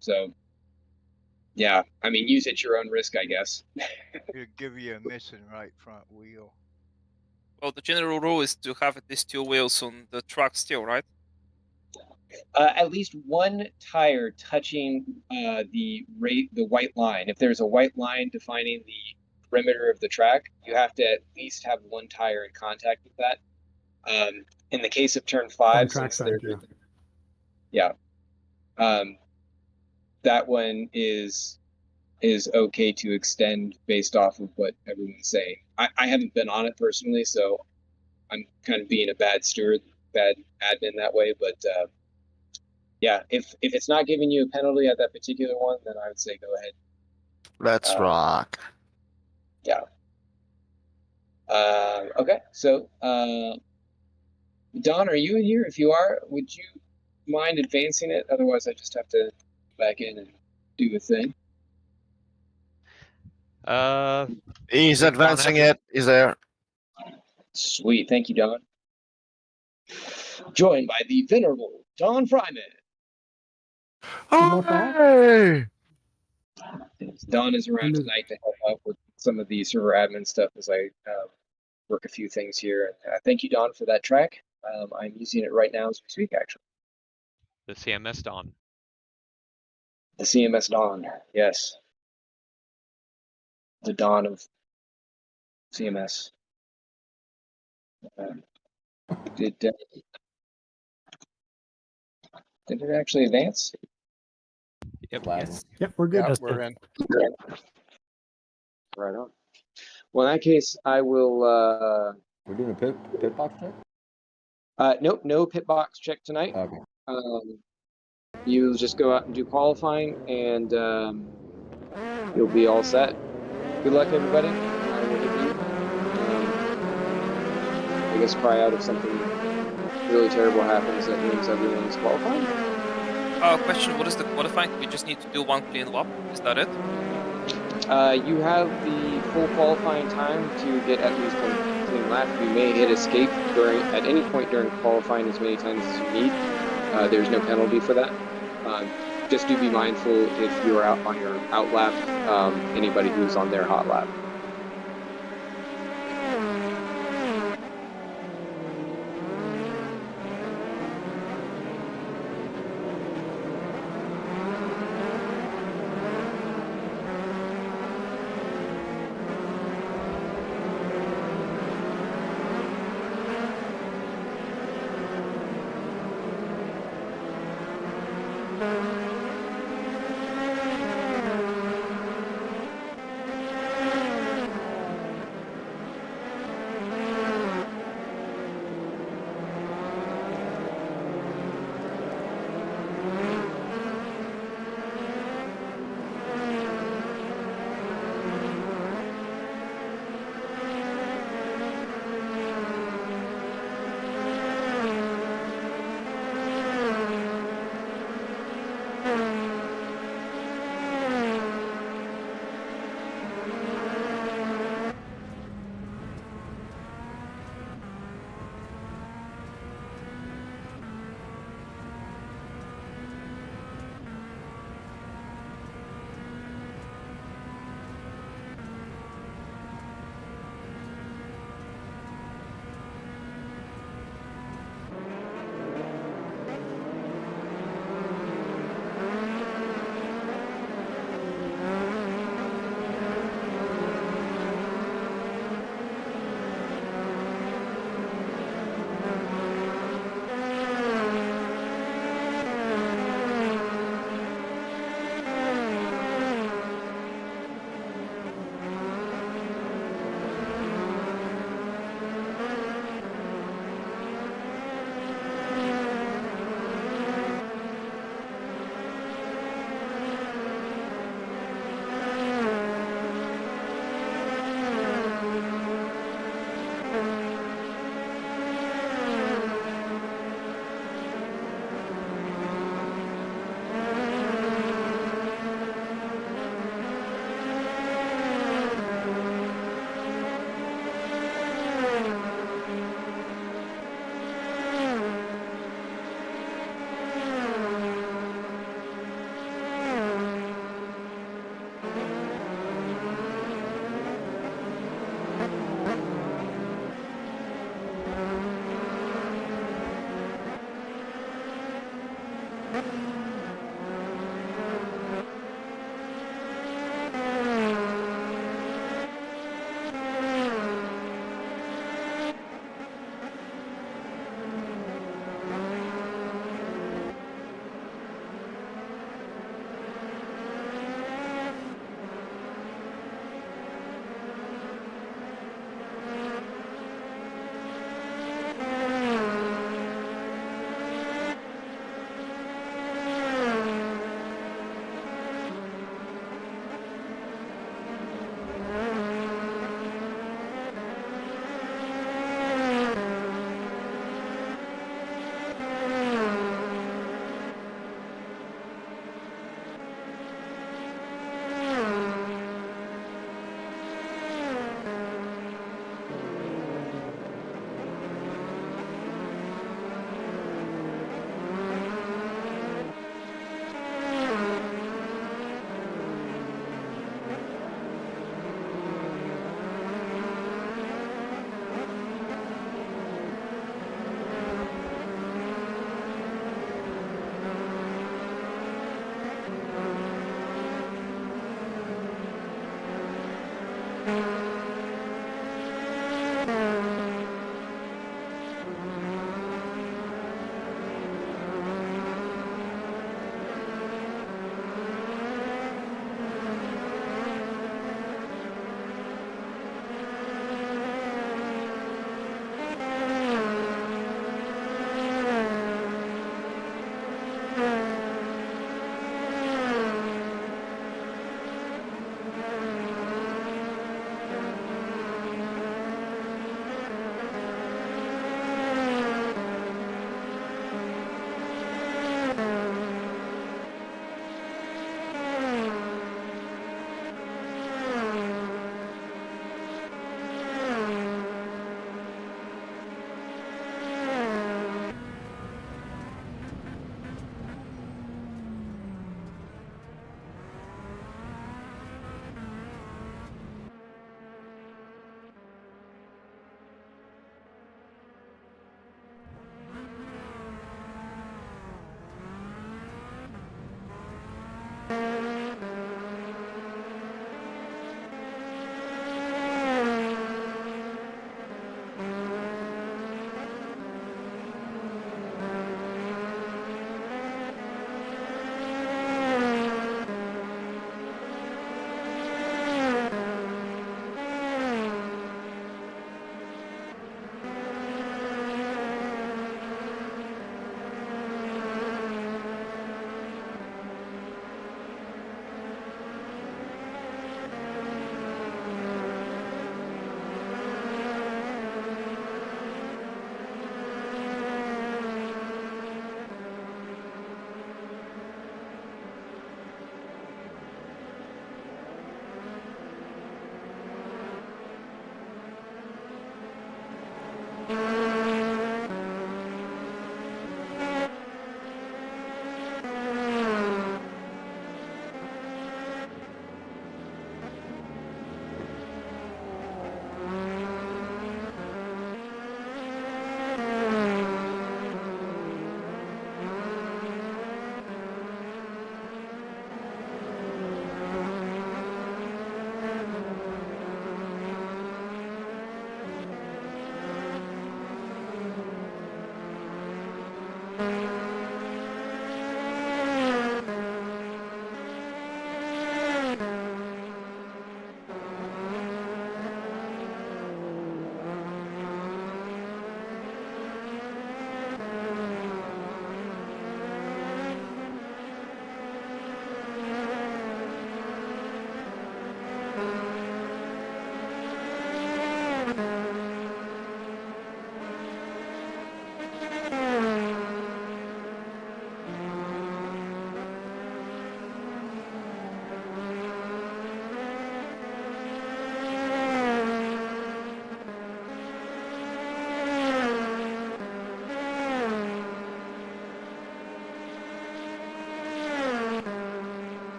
So, yeah, I mean, use at your own risk, I guess.
It'll give you a missing right front wheel.
Well, the general rule is to have at least 2 wheels on the truck still, right?
At least one tire touching the white line. If there's a white line defining the perimeter of the track, you have to at least have one tire in contact with that. In the case of turn 5, since
trackside,
that one is okay to extend based off of what everyone's saying. I haven't been on it personally, so I'm kind of being a bad steward, bad admin that way. But yeah, if it's not giving you a penalty at that particular one, then I would say go ahead.
Let's rock.
Yeah. Okay, so Don, are you in here? If you are, would you mind advancing it? Otherwise, I just have to back in and do a thing.
He's advancing it. He's there.
Sweet, thank you, Don. Joined by the venerable Don Fryman.
Hey!
Don is around tonight to help out with some of the server admin stuff as I work a few things here. Thank you, Don, for that track. I'm using it right now as we speak, actually.
The CMS Dawn.
The CMS Dawn, yes. The dawn of CMS. Did it actually advance?
Yep.
Yep, we're good.
Yeah, we're in.
Right on. Well, in that case, I will.
We're doing a pit box check?
Nope, no pit box check tonight.
Okay.
You just go out and do qualifying, and you'll be all set. Good luck, everybody. I will hit you. I guess cry out if something really terrible happens that means everyone's qualifying.
Question, what is the qualifying? We just need to do 1 clean lap. Is that it?
You have the full qualifying time to get at least 1 clean lap. You may hit escape at any point during qualifying as many times as you need. There's no penalty for that. Just do be mindful if you are out on your out lap, anybody who's on their hot lap.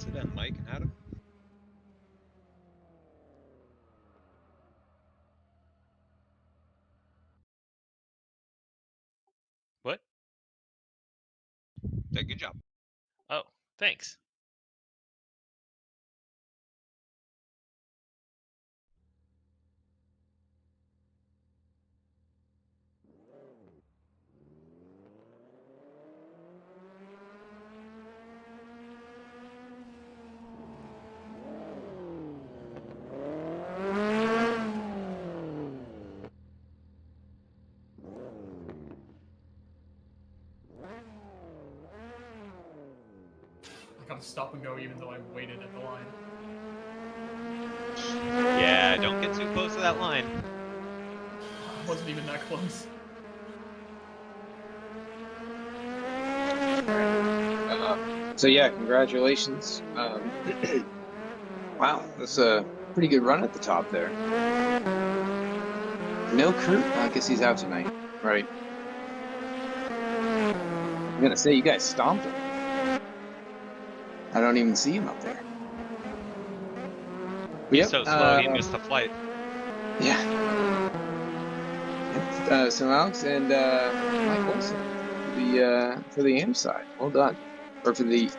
Blessed and Mike and Adam.
What?
Yeah, good job.
Oh, thanks.
I gotta stop and go even though I waited at the line.
Yeah, don't get too close to that line.
I wasn't even that close.
So yeah, congratulations. Wow, that's a pretty good run at the top there. No Kurt? I guess he's out tonight. Right. I'm gonna say you guys stomped him. I don't even see him up there.
He's so slow, he missed the flight.
Yeah. So Alex and Mike Olson for the aim side. Well done. Or for the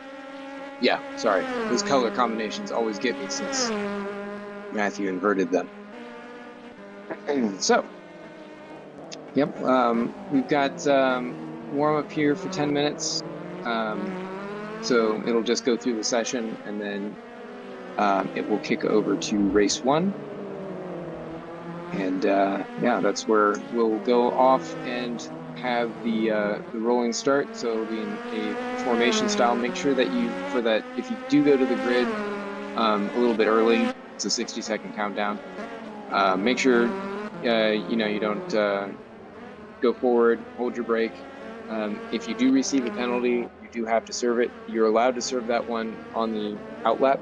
sorry. Those color combinations always get me since Matthew inverted them. So we've got warm up here for 10 minutes. So it'll just go through the session and then it will kick over to race 1. And that's where we'll go off and have the rolling start. So it'll be in a formation style. Make sure that if you do go to the grid a little bit early, it's a 60-second countdown. Make sure you don't go forward, hold your brake. If you do receive a penalty, you do have to serve it. You're allowed to serve that one on the outlap.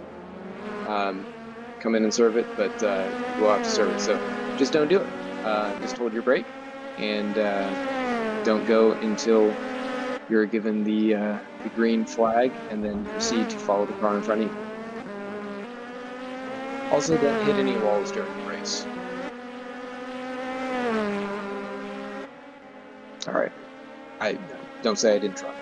Come in and serve it, but you will have to serve it. So just don't do it. Just hold your brake and don't go until you're given the green flag, and then proceed to follow the car in front of you. Also, don't hit any walls during the race. All right. Don't say I didn't try.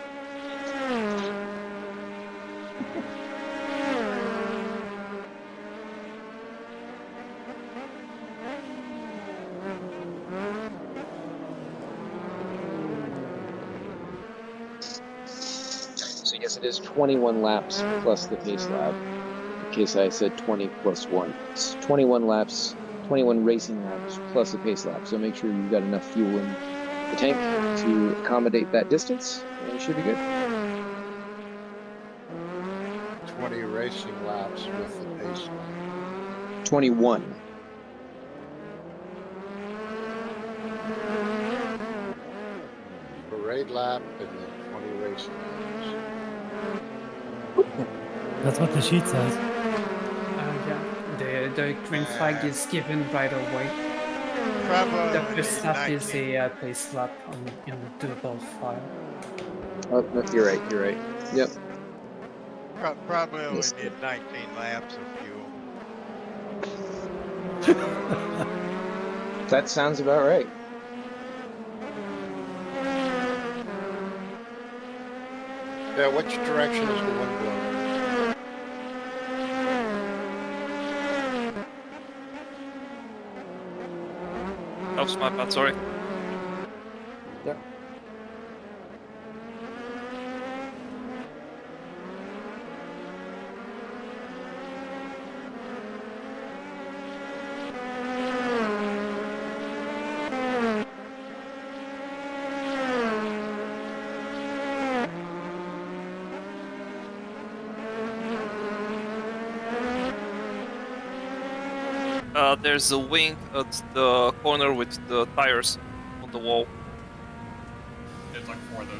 So yes, it is 21 laps plus the pace lap. In case I said 20 plus 1. It's 21 laps, 21 racing laps plus the pace lap. So make sure you've got enough fuel in the tank to accommodate that distance, and you should be good.
20 racing laps with the pace lap.
21.
Parade lap and then 20 racing laps.
That's what the sheet says.
The green flag is given right away. The first lap is a pace lap in doable file.
Oh, no, you're right. Yep.
Probably only need 19 laps of fuel.
That sounds about right.
Yeah, which direction is the wind blowing?
Oops, my bad, sorry.
Yep.
There's a wing at the corner with the tires on the wall.
There's like 4 of those.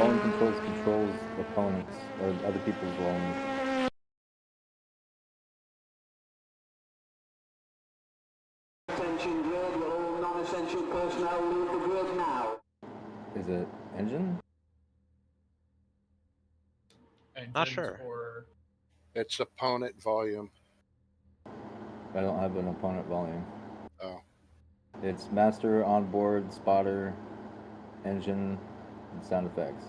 volume controls opponents or other people's volume.
Attention grid, will all non-essential personnel leave the grid now?
Is it engine?
Not sure.
Or...
It's opponent volume.
I don't have an opponent volume.
Oh.
It's master, onboard, spotter, engine, and sound effects.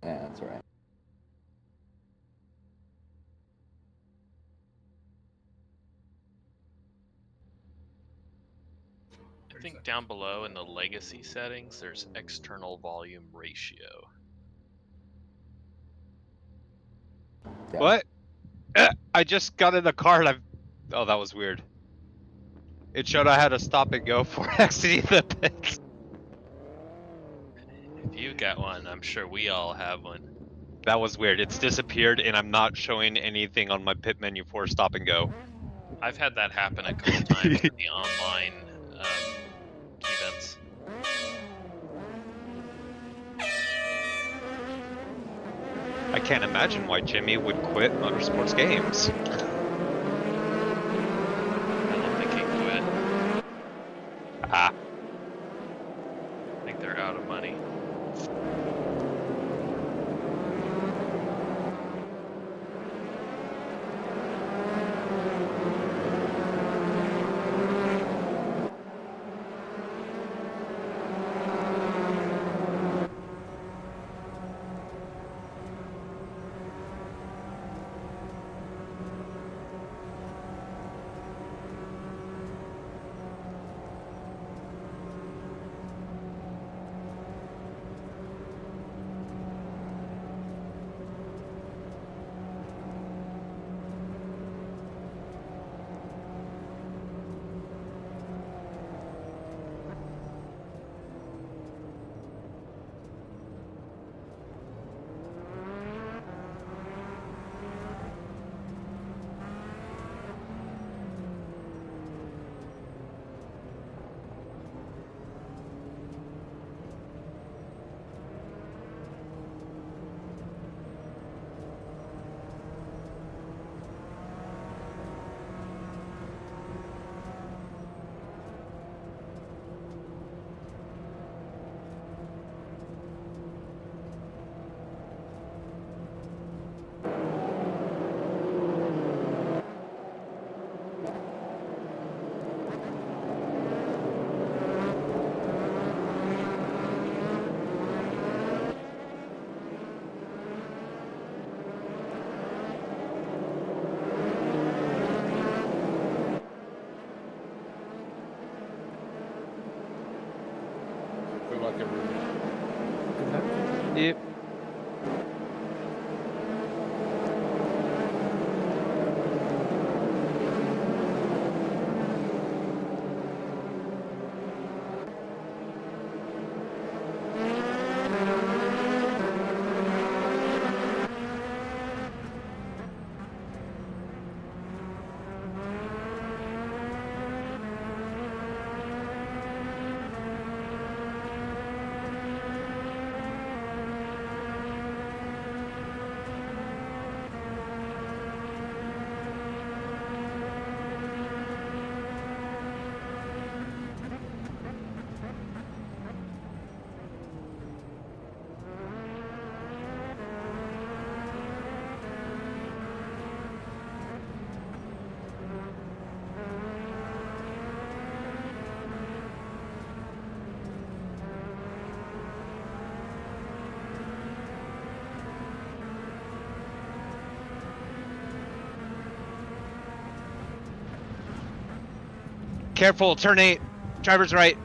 Yeah, that's right.
I think down below in the legacy settings, there's external volume ratio.
Yeah.
What? I just got in the car and oh, that was weird. It showed I had a stop and go for exiting the pits.
If you got one, I'm sure we all have one.
That was weird. It's disappeared and I'm not showing anything on my pit menu for stop and go.
I've had that happen a couple times in the online events.
I can't imagine why Jimmy would quit Motorsports games.
I don't think he quit.
Ah.
I think they're out of money.
Good luck, everyone.
Yep. Careful, turn 8. Driver's right.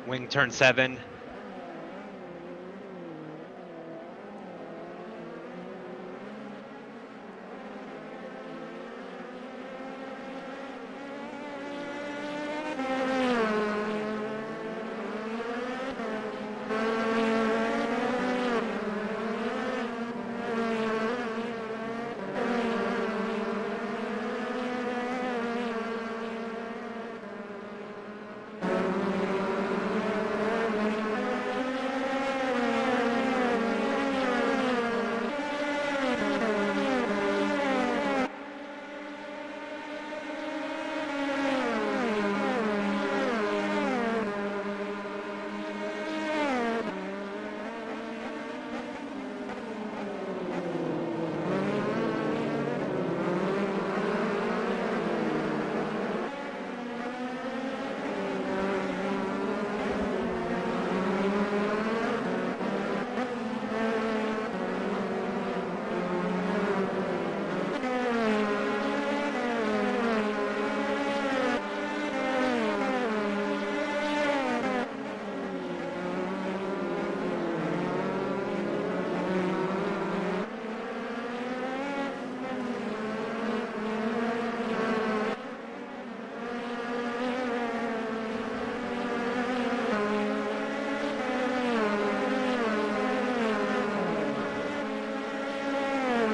Wing turn 7.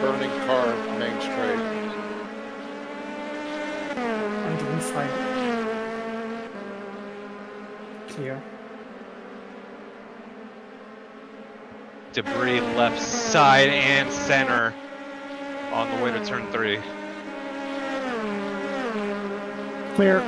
Burning car, main straight.
On the inside. Clear.
Debris left side and center on the way to turn 3.
Clear.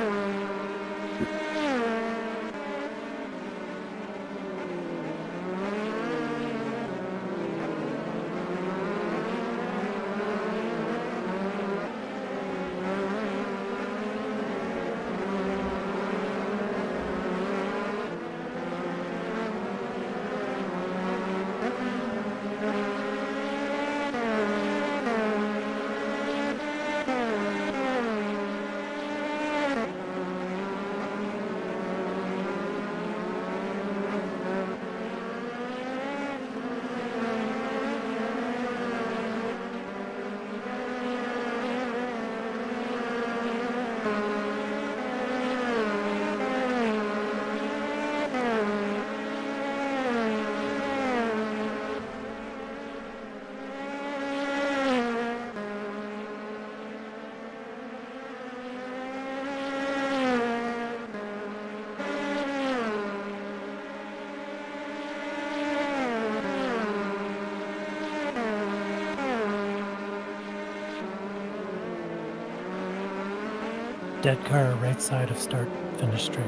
Dead car, right side of start, finish straight.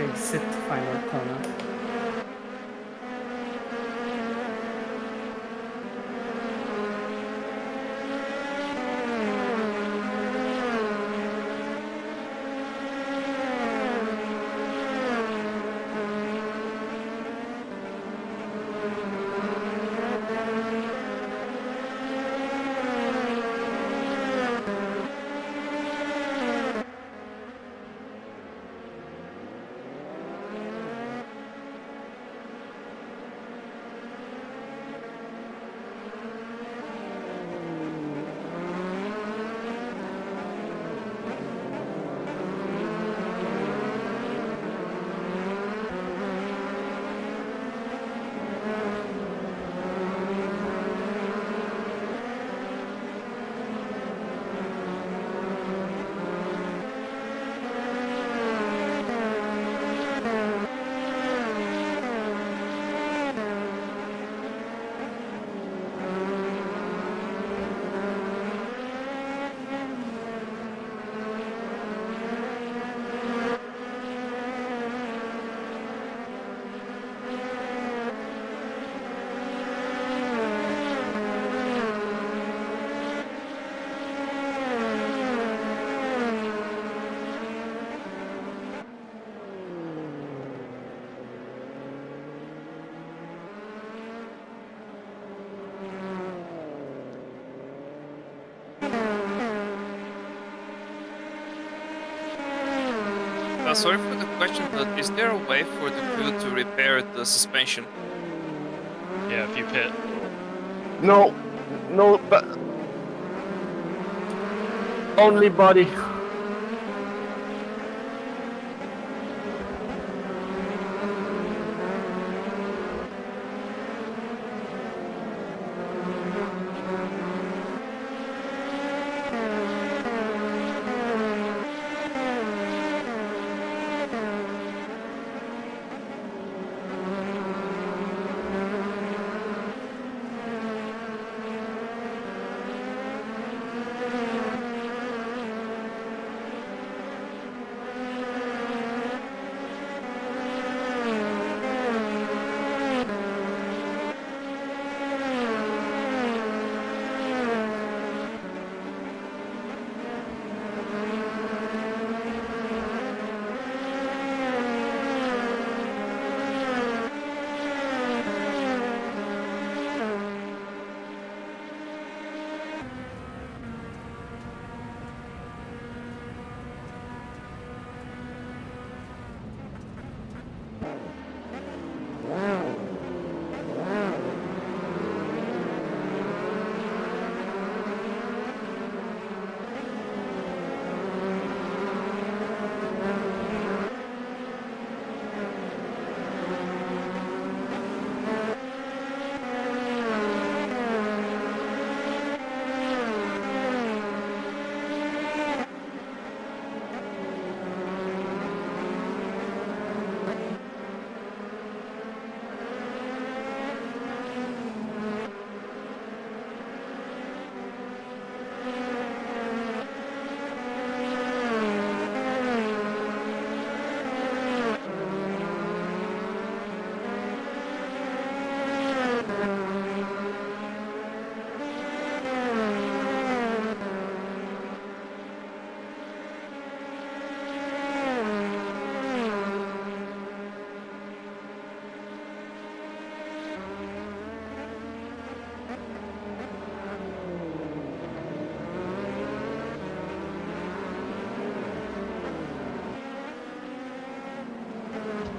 Exit final corner.
Sorry for the question, but is there a way for the crew to repair the suspension?
Yeah, if you pit.
No, no, but only body.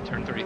Turn 3.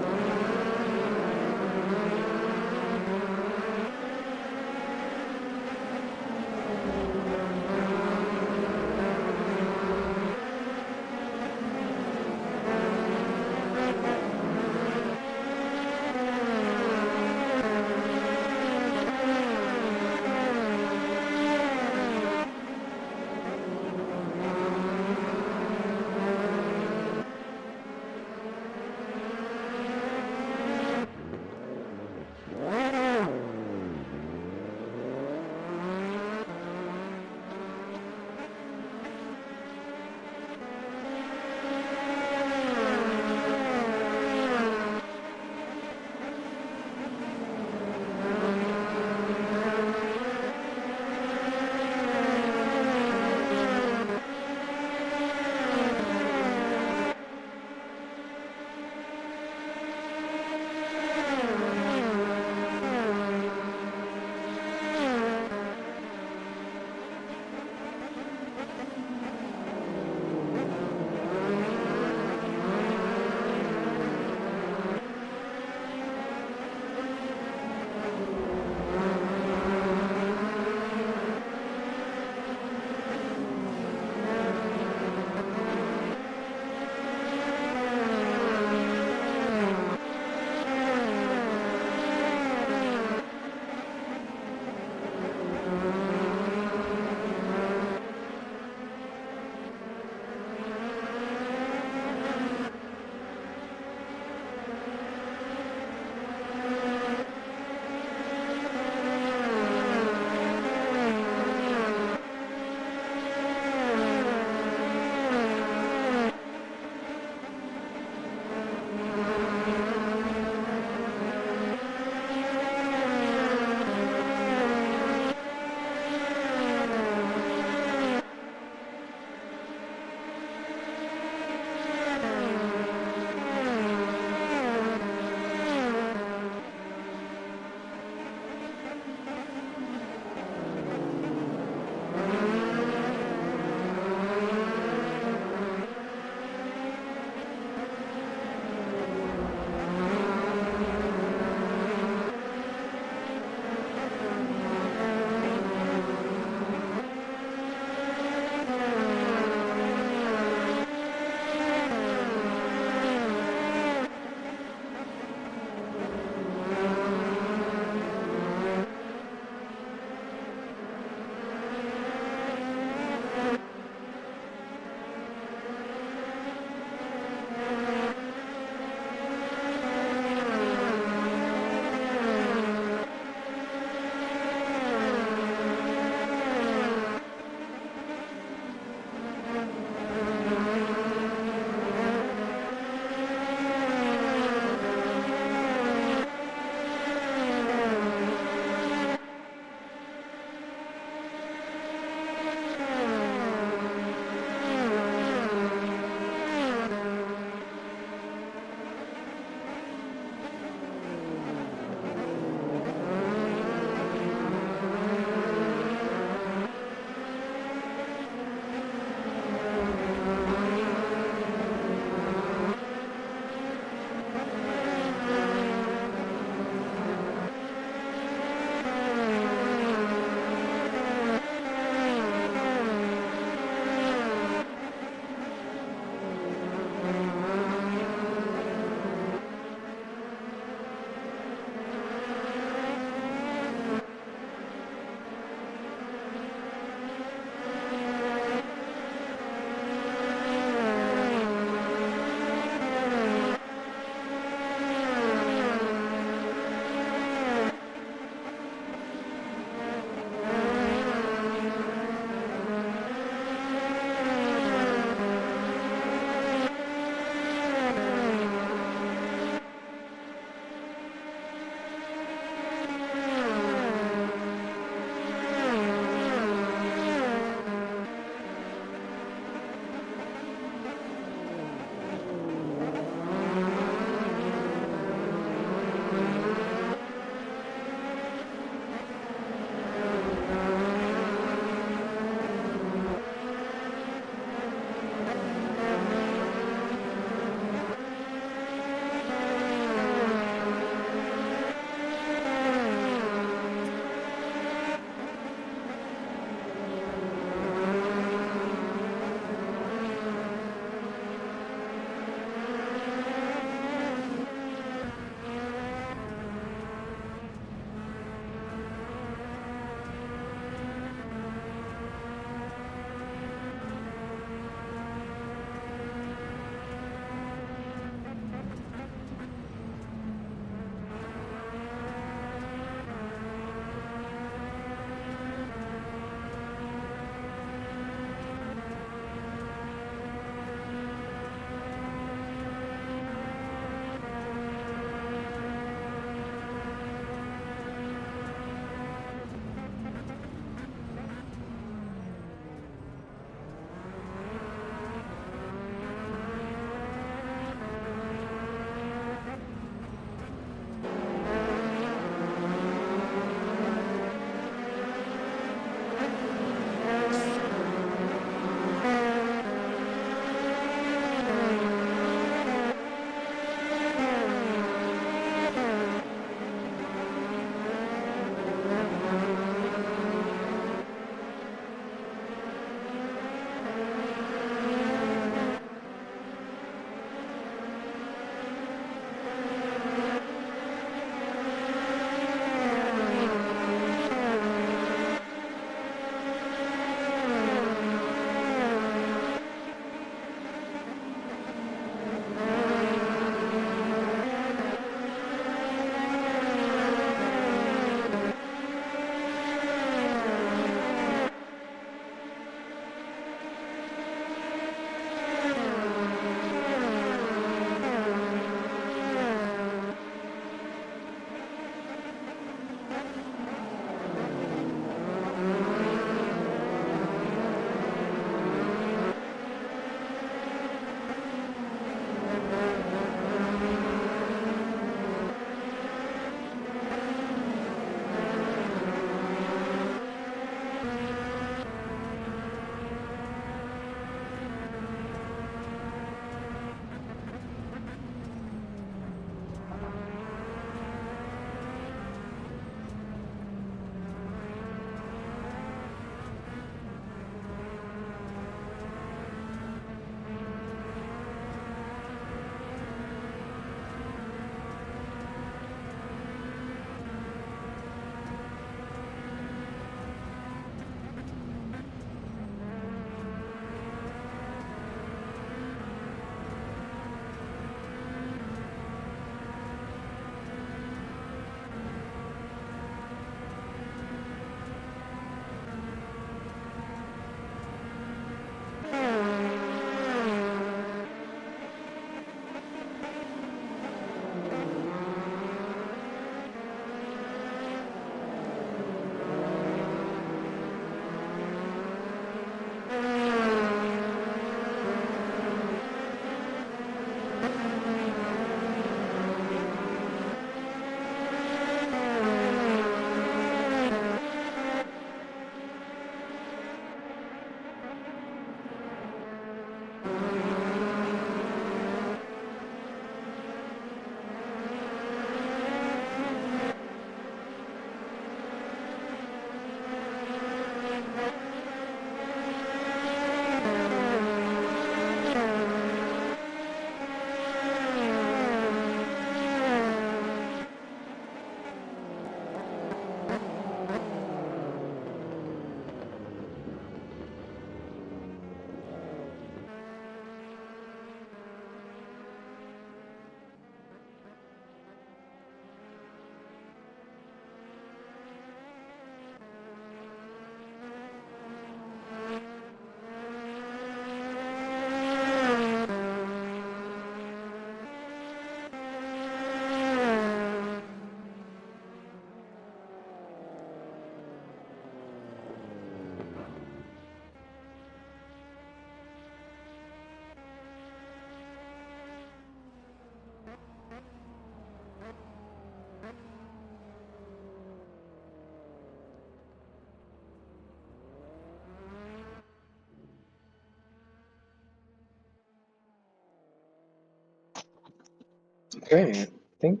Okay, I think.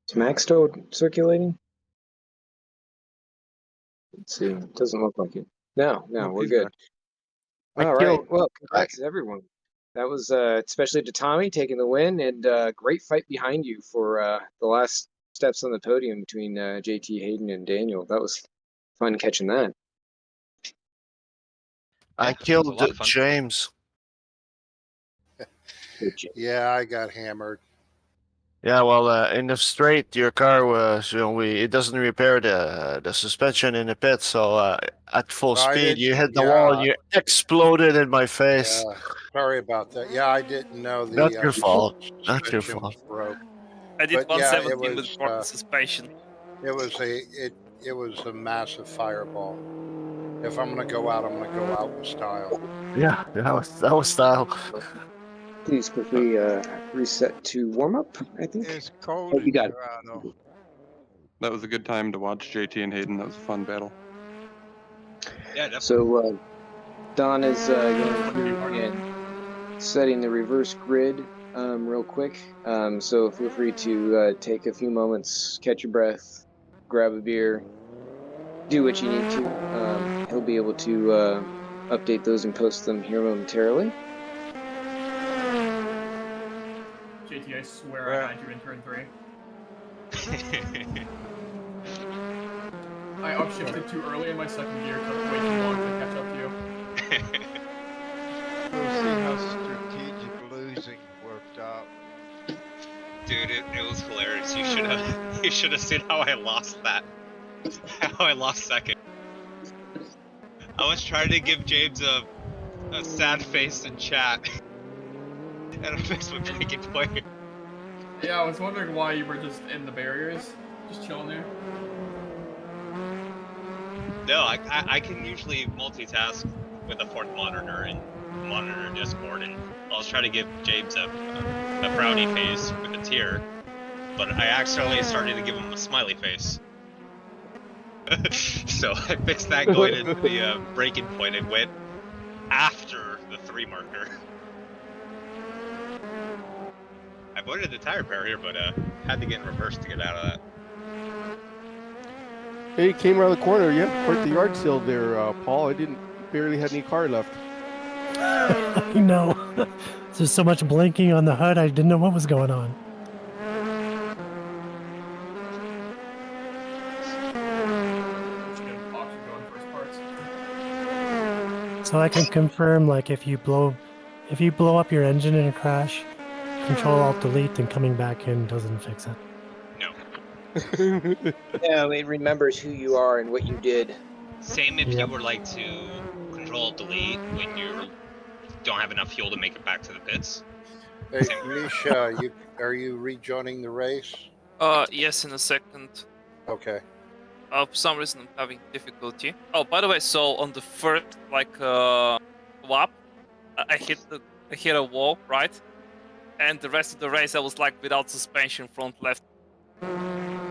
Is Max still circulating? Let's see. Doesn't look like it. No,
Nope,
we're
he's
good.
back.
All right. Well, congrats to everyone. That was especially to Tommy taking the win, and great fight behind you for the last steps on the podium between JT Hayden and Daniel. That was fun catching that.
I killed James.
Yeah, I got hammered.
Yeah, well, in the straight, your car was, it doesn't repair the suspension in the pit. So at full
I
speed,
didn't.
you hit the wall and
Yeah,
you exploded in my face.
yeah. Sorry about that. Yeah, I didn't know
Not
the
your fault. Not your
suspension was
fault.
broke.
I did
But yeah,
117 with broken suspension.
it was a massive fireball. If I'm gonna go out, I'm gonna go out with style.
Yeah, that was style.
Please quickly reset to warm up. I think.
It's cold
Oh,
in
you got it.
Toronto.
That was a good time to watch JT and Hayden. That was a fun battle.
Yeah, definitely.
So Don is going through and setting the reverse grid real quick. So feel free to take a few moments, catch your breath, grab a beer, do what you need to. He'll be able to update those and post them here momentarily.
JT, I swear I had you in turn 3. I upshifted too early in my second gear, took way too long to catch up to you.
We'll see how strategic losing worked out.
Dude, it was hilarious. You should have seen how I lost that. How I lost second. I was trying to give James a sad face in chat, and I missed my breaking point.
Yeah, I was wondering why you were just in the barriers, just chilling there.
No, I can usually multitask with a fourth monitor and monitor Discord, and I was trying to give James a frowny face with a tear, but I accidentally started to give him a smiley face. So I fixed that going into the breaking point. It went after the 3 marker. I avoided the tire barrier, but had to get in reverse to get out of that.
Hey, came around the corner. You have quite the yard sale there, Paul. I barely had any car left.
I know. There's so much blinking on the HUD, I didn't know what was going on. So I can confirm, like, if you blow up your engine in a crash, Control Alt Delete and coming back in doesn't fix it.
No, it remembers who you are and what you did.
Same if you were like to Control Delete when you don't have enough fuel to make it back to the pits.
Hey, Misha, are you rejoining the race?
Yes, in a second.
Okay.
For some reason I'm having difficulty. Oh, by the way, so on the first lap, I hit a wall, right? And the rest of the race I was like without suspension, front left.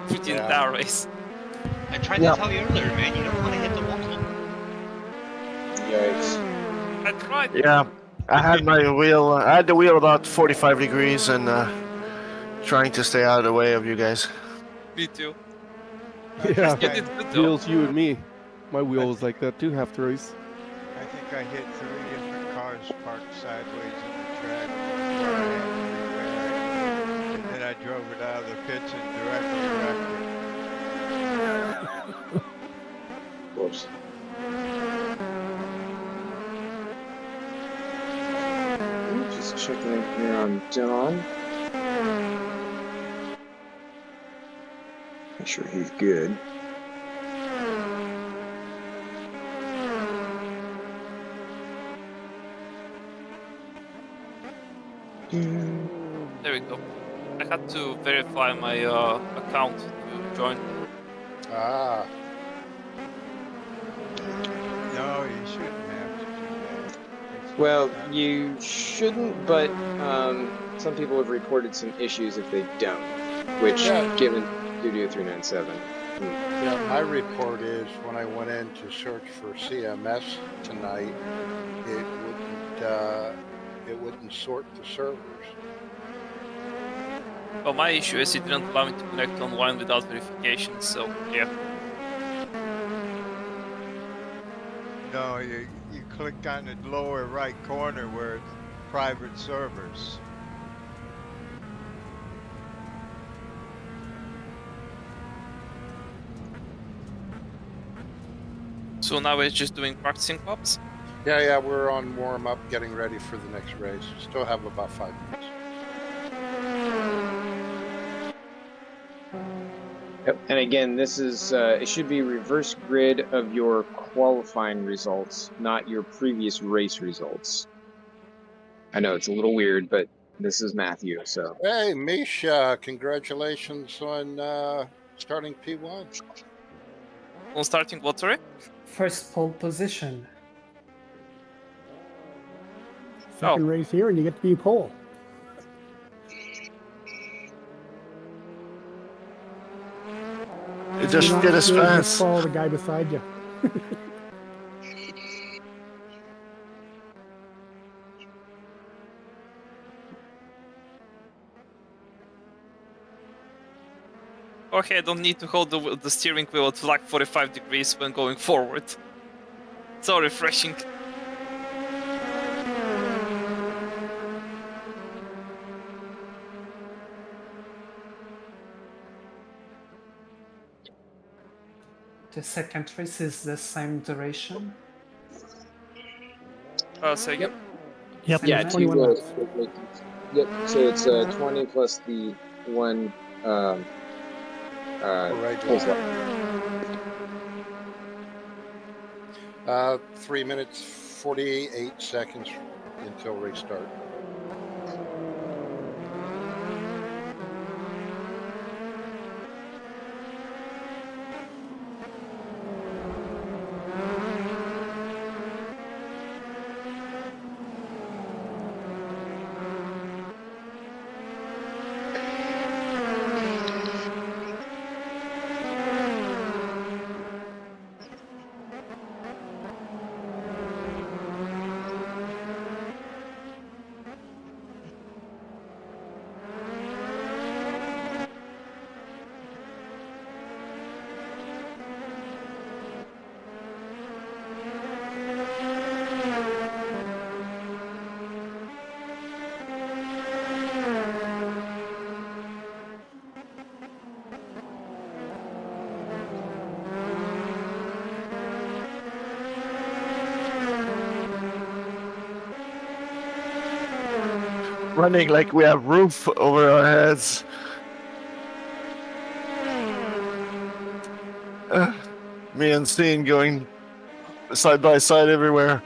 Pretty entire race.
I tried to tell you earlier, man. You don't want to hit the wall.
Yikes.
I tried.
Yeah, I had my wheel. I had the wheel about 45 degrees and trying to stay out of the way of you guys.
Me too.
Yeah,
You did good though.
wheels you and me. My wheel was like that too, half the race.
I think I hit 3 different cars parked sideways in the track before I had to repair it. And then I drove it out of the pits and directly wrecked it.
Whoops. Just checking in here on Don. Make sure he's good.
There we go. I had to verify my account to join.
Ah.
No, you shouldn't have to do that.
Well, you shouldn't, but some people have reported some issues if they don't, which, given Studio 397.
Yeah, my report is when I went in to search for CMS tonight, it wouldn't sort the servers.
Well, my issue is it didn't allow me to connect online without verification, so yeah.
No, you click on the lower right corner where it's private servers.
So now we're just doing practicing laps?
Yeah, we're on warm up, getting ready for the next race. Still have about 5 minutes.
Yep. And again, this is it should be reverse grid of your qualifying results, not your previous race results. I know it's a little weird, but this is Matthew, so.
Hey, Misha, congratulations on starting P1.
On starting what, sorry?
First pole position.
Second race here, and you get to be pole.
You just get as
Just
fast.
follow the guy beside you.
Okay, I don't need to hold the steering wheel at like 45 degrees when going forward. So refreshing.
The second race is the same duration.
Say again?
Yep.
Yeah,
21 laps.
Yep. So it's 20 plus the one pace lap.
3 minutes, 48 seconds until race start.
Running like we have roof over our heads. Me and Steen going side by side everywhere.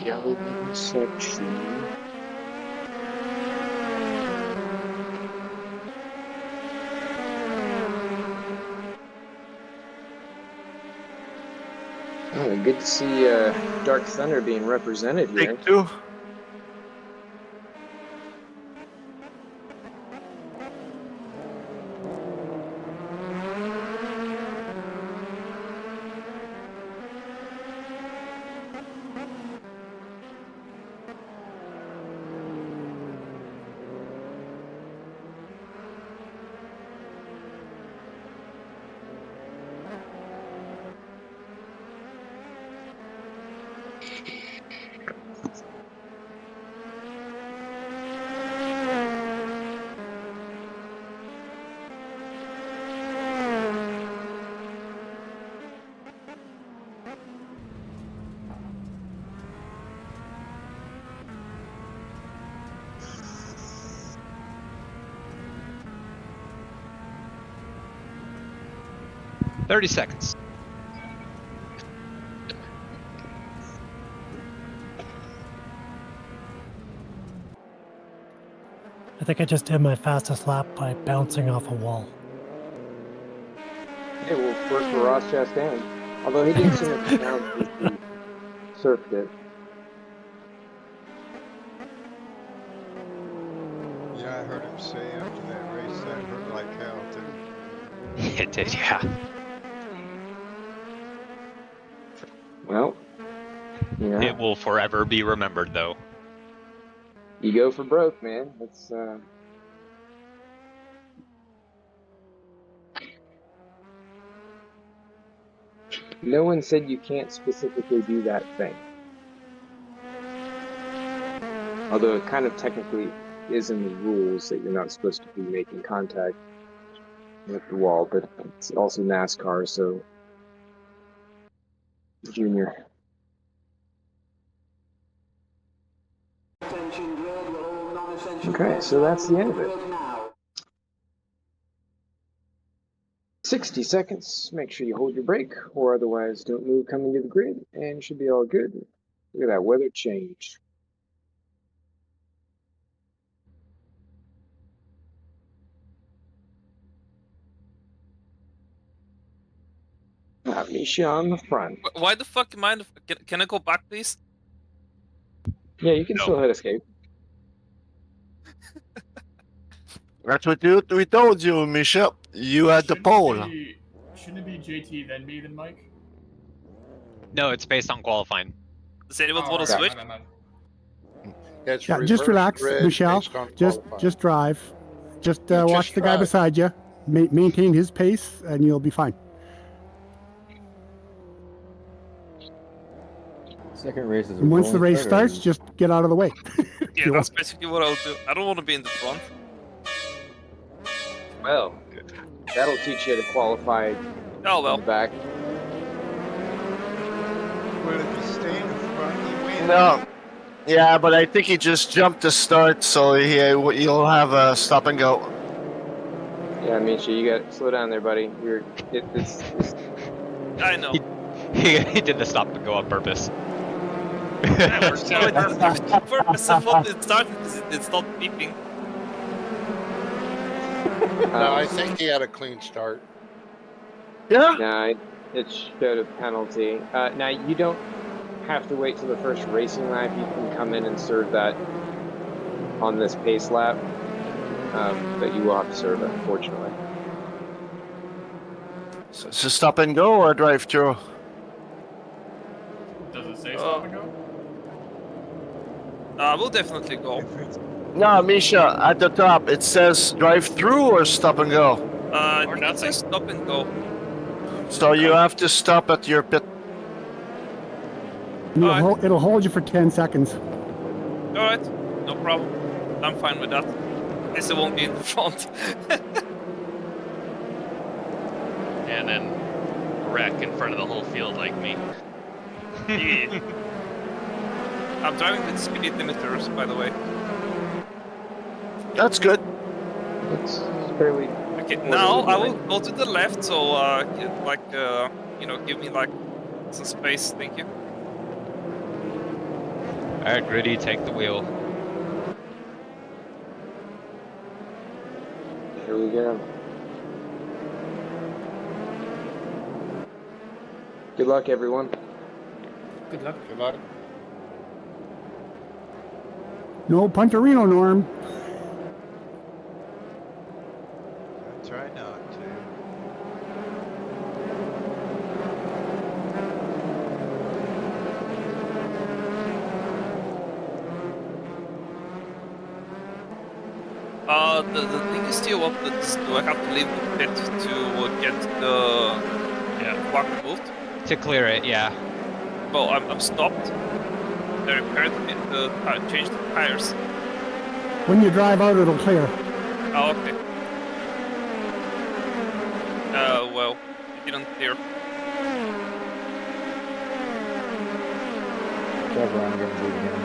Yellow section. Oh, good to see Dark Thunder being represented here.
Take two.
30 seconds.
I think I just did my fastest lap by bouncing off a wall.
Hey, well, first for Ross Chastain. Although he didn't seem to bounce as he surfed it.
Yeah, I heard him say after that race that hurt like hell too.
It did, yeah.
Well, yeah.
It will forever be remembered, though.
You go for broke, man. It's no one said you can't specifically do that thing. Although it kind of technically is in the rules that you're not supposed to be making contact with the wall, but it's also NASCAR, so Junior. Okay, so that's the end of it. 60 seconds. Make sure you hold your brake, or otherwise don't move coming to the grid, and you should be all good. Look at that weather change. Misha on the front.
Why the fuck am I? Can I go back, please?
Yeah, you can still hit escape.
That's what we told you, Misha. You had the pole.
Shouldn't it be JT then me then Mike?
No, it's based on qualifying.
Does anyone want to switch?
Yeah, just relax, Michelle. Just drive. Just watch the guy beside you. Maintain his pace, and you'll be fine.
Second race is.
And once the race starts, just get out of the way.
Yeah, that's basically what I'll do. I don't want to be in the front.
Well, that'll teach you to qualify.
Oh well.
In the back.
Well, if you stay in the front, you win.
No. Yeah, but I think he just jumped the start, so you'll have a stop and go.
Yeah, Misha, you got slow down there, buddy. It's
I know.
He did the stop and go on purpose.
Yeah, on purpose. I thought it started because it stopped beeping.
No, I think he had a clean start.
Yeah?
No, it showed a penalty. Now, you don't have to wait till the first racing lap. You can come in and serve that on this pace lap. But you will have to serve it, unfortunately.
So it's a stop and go or a drive through?
Does it say stop and go?
We'll definitely go.
No, Misha, at the top it says drive through or stop and go.
Or it says stop and go.
So you have to stop at your pit.
It'll hold you for 10 seconds.
Alright, no problem. I'm fine with that. At least it won't be in the front.
And then wreck in front of the whole field like me.
Yeah. I'm driving with speed limiters, by the way.
That's good.
It's fairly.
Okay, now I will go to the left, so give me like some space. Thank you.
All right, Gritty, take the wheel.
Here we go. Good luck, everyone.
Good luck.
Good luck.
No Punterino, Norm.
Try not to.
The thing is still up. Do I have to leave the pit to get the block removed?
To clear it, yeah.
Well, I'm stopped. They repaired changed the tires.
When you drive out, it'll clear.
Oh, okay. Well, it didn't clear.
Trevor, I'm getting lead again.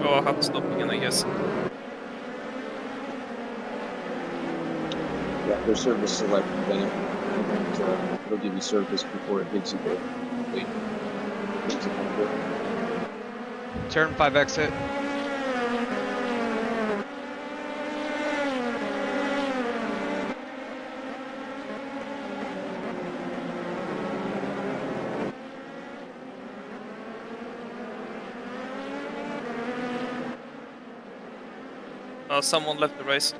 Oh, I'll have to stop again, I guess.
Yeah, there's service select, then it'll give you service before it gives you the wait.
Turn 5 exit.
Someone left the race.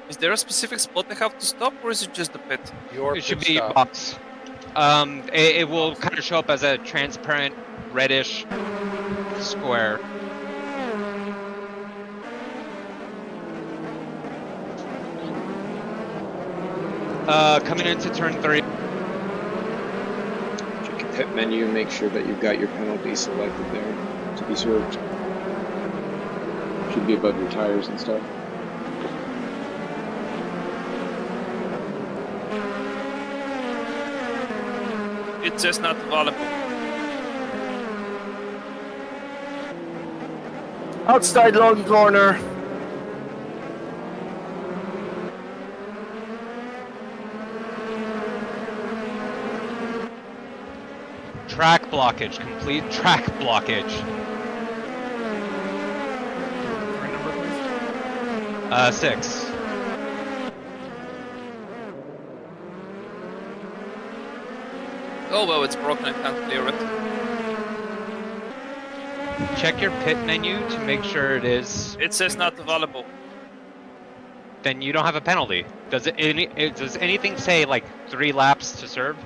Is there a specific spot I have to stop, or is it just the pit?
It should be a box. It will kind of show up as a transparent reddish square. Coming into turn 3.
Check your pit menu, make sure that you've got your penalty selected there to be served. Should be above your tires and stuff.
It's just not available.
Outside long corner.
Track blockage, complete track blockage.
Turn number, please.
6.
Oh well, it's broken, I can't clear it.
Check your pit menu to make sure it is.
It says not available.
Then you don't have a penalty. Does anything say like 3 laps to serve?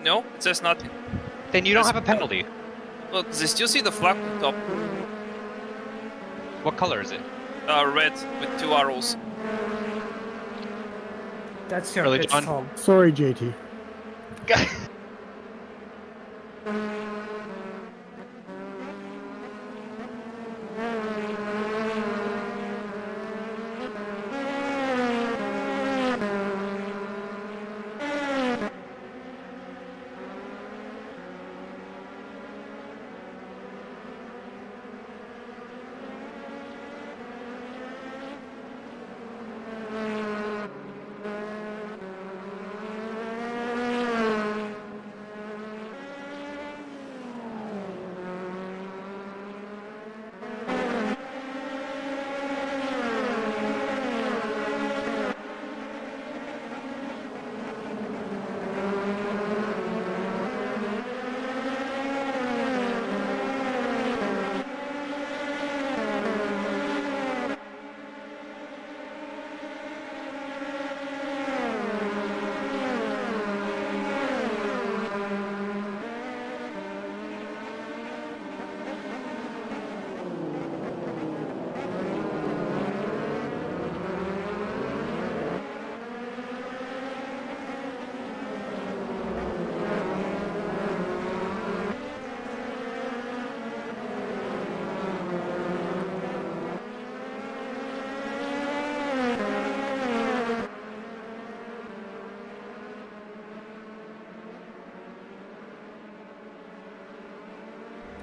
No, it says nothing.
Then you don't have a penalty.
Well, because I still see the flag on top.
What color is it?
Red with 2 arrows.
That's your
Really,
pit
John?
stall.
Sorry, JT.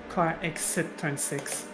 Car exit turn 6.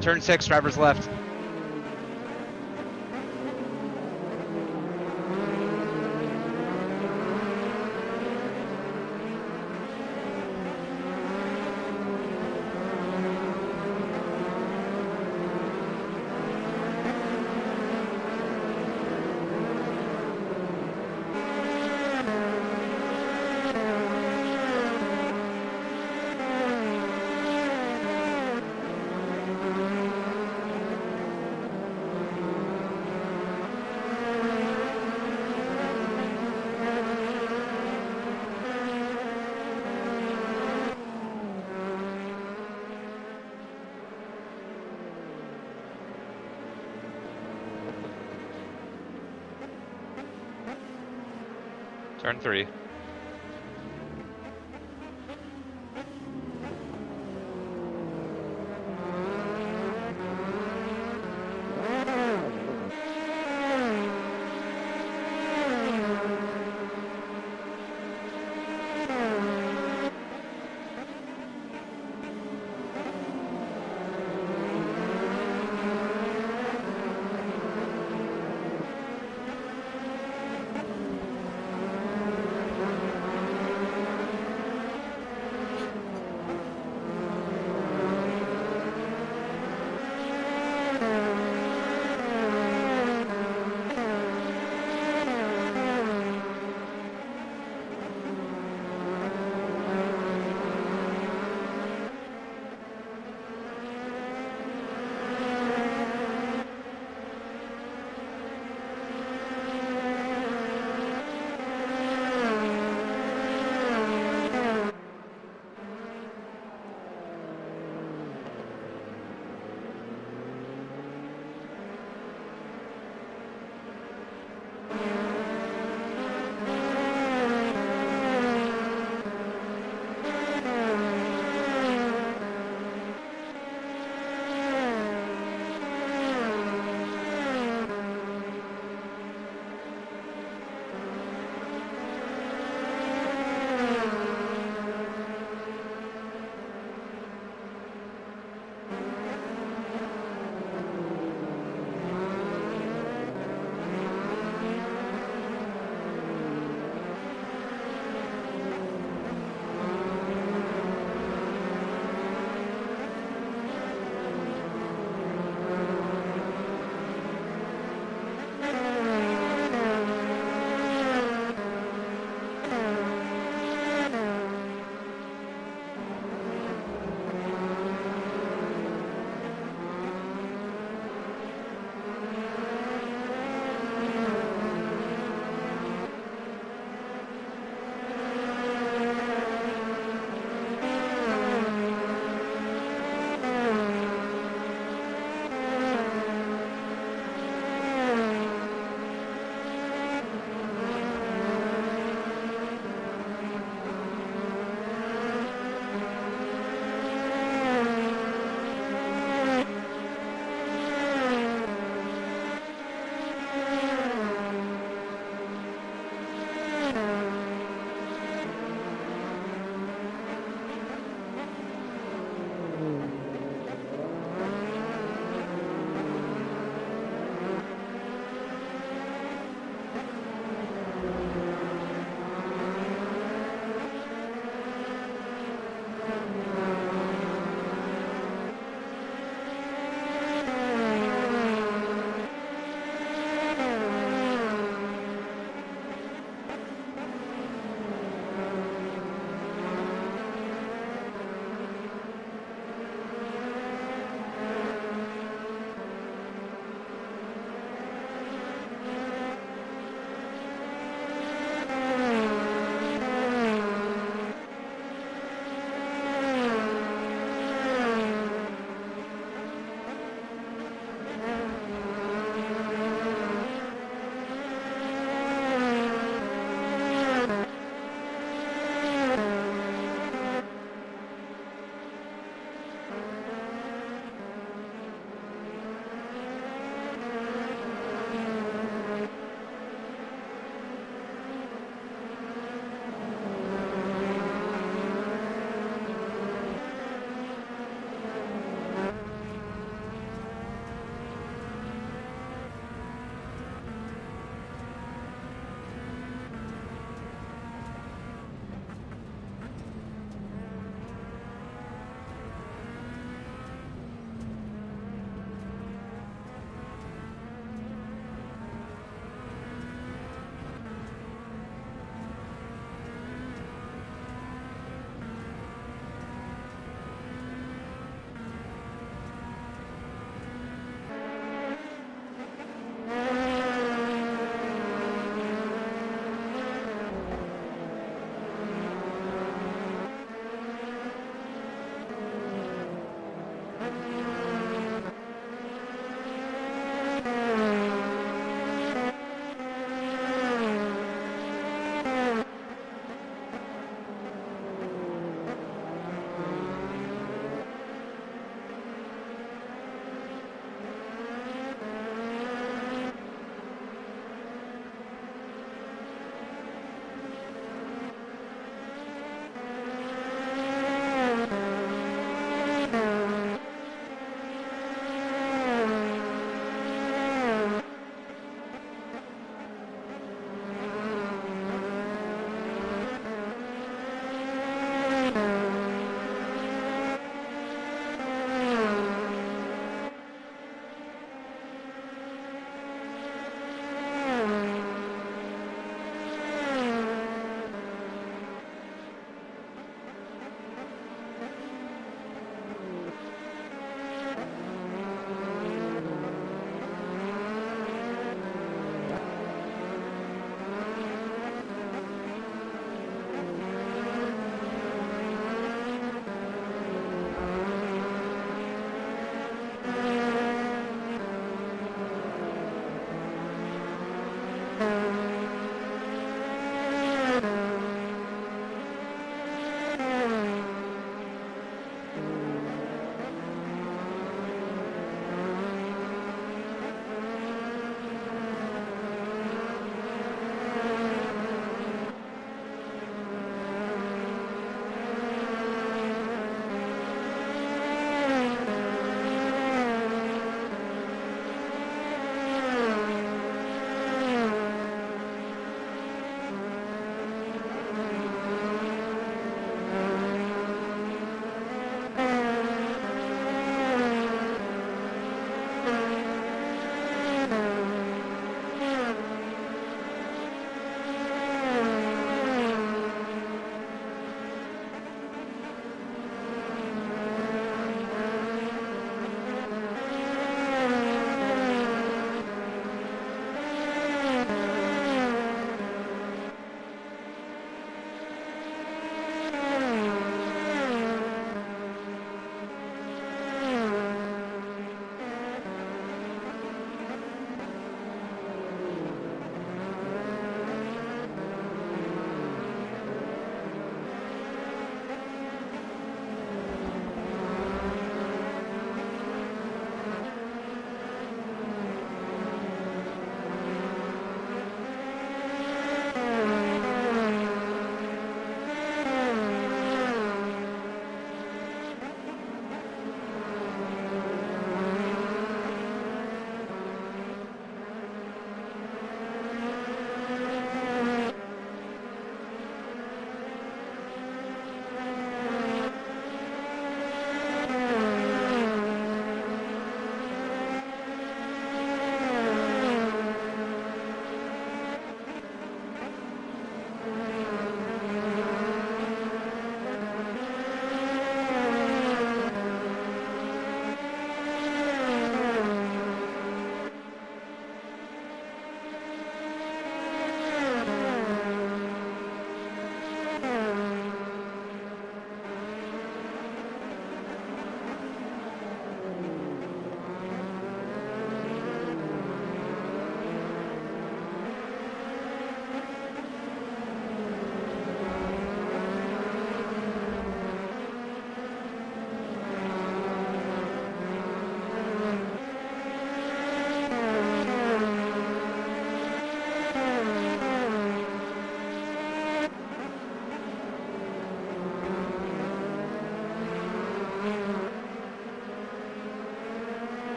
Turn 6, driver's left. Turn 3.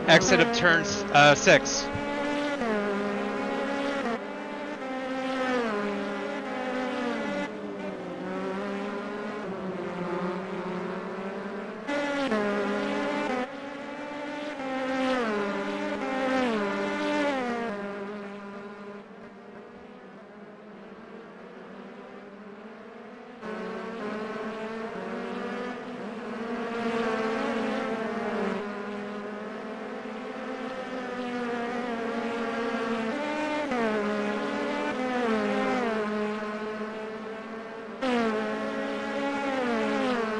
Exit of turn 6.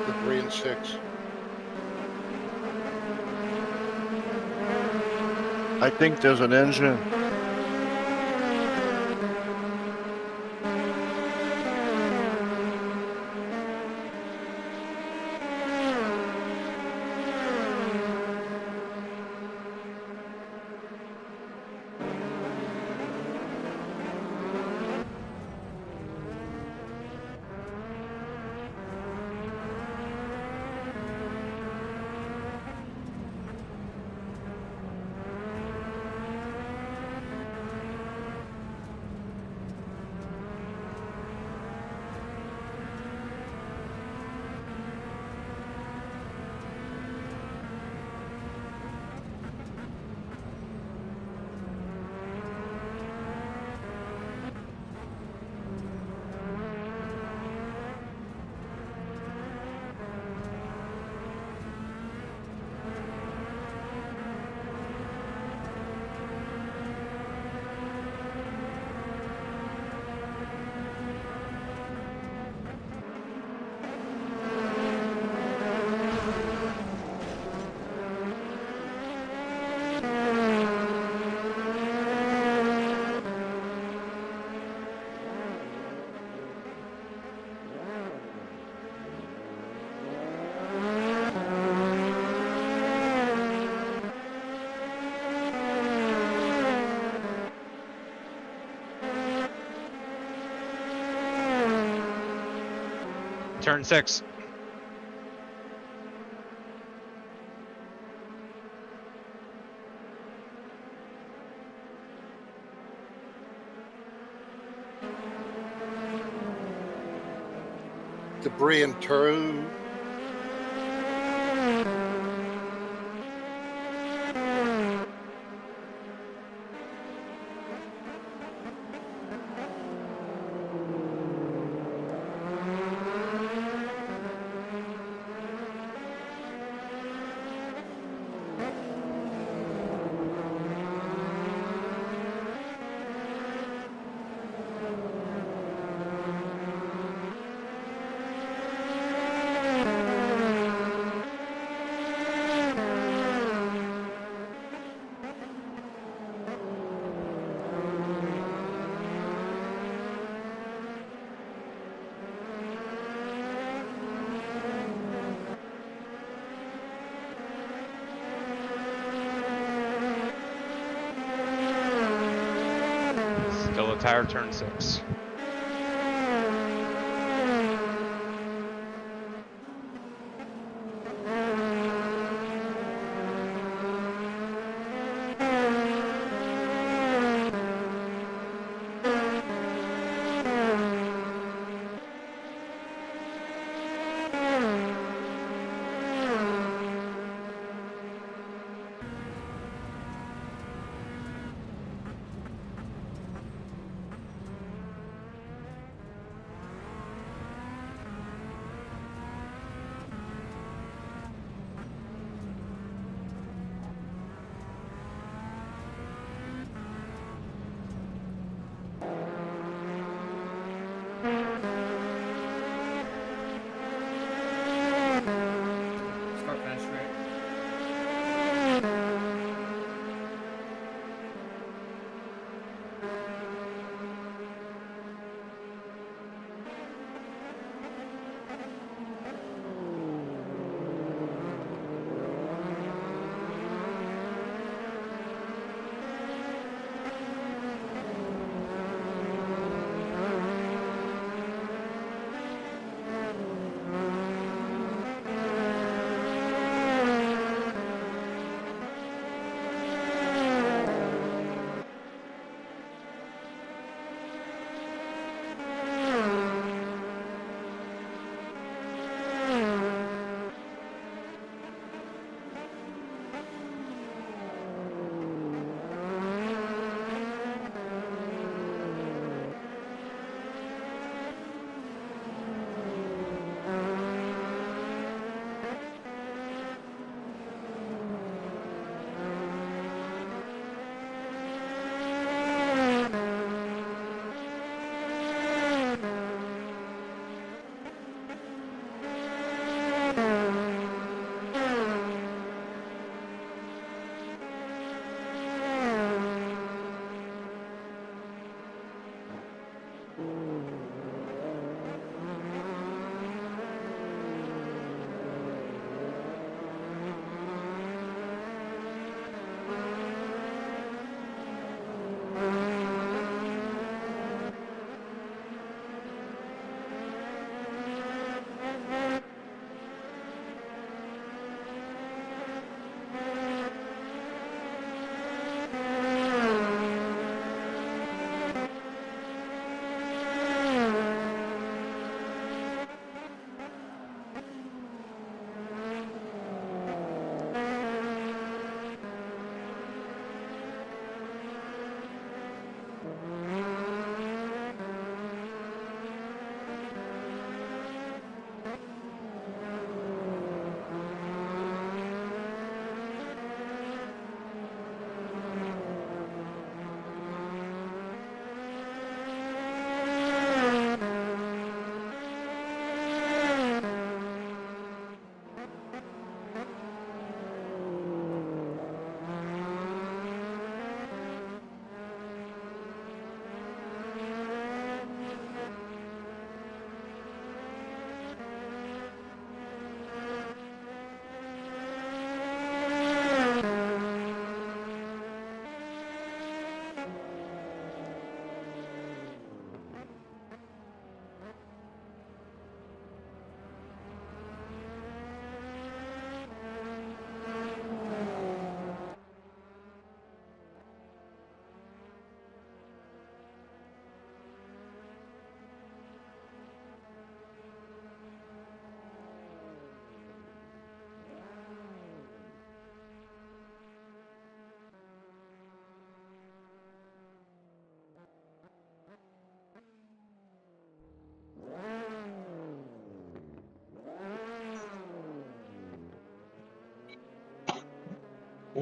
Debris in 6.
I think there's an engine.
Turn 6.
Debris in 2.
Still a tire, turn 6.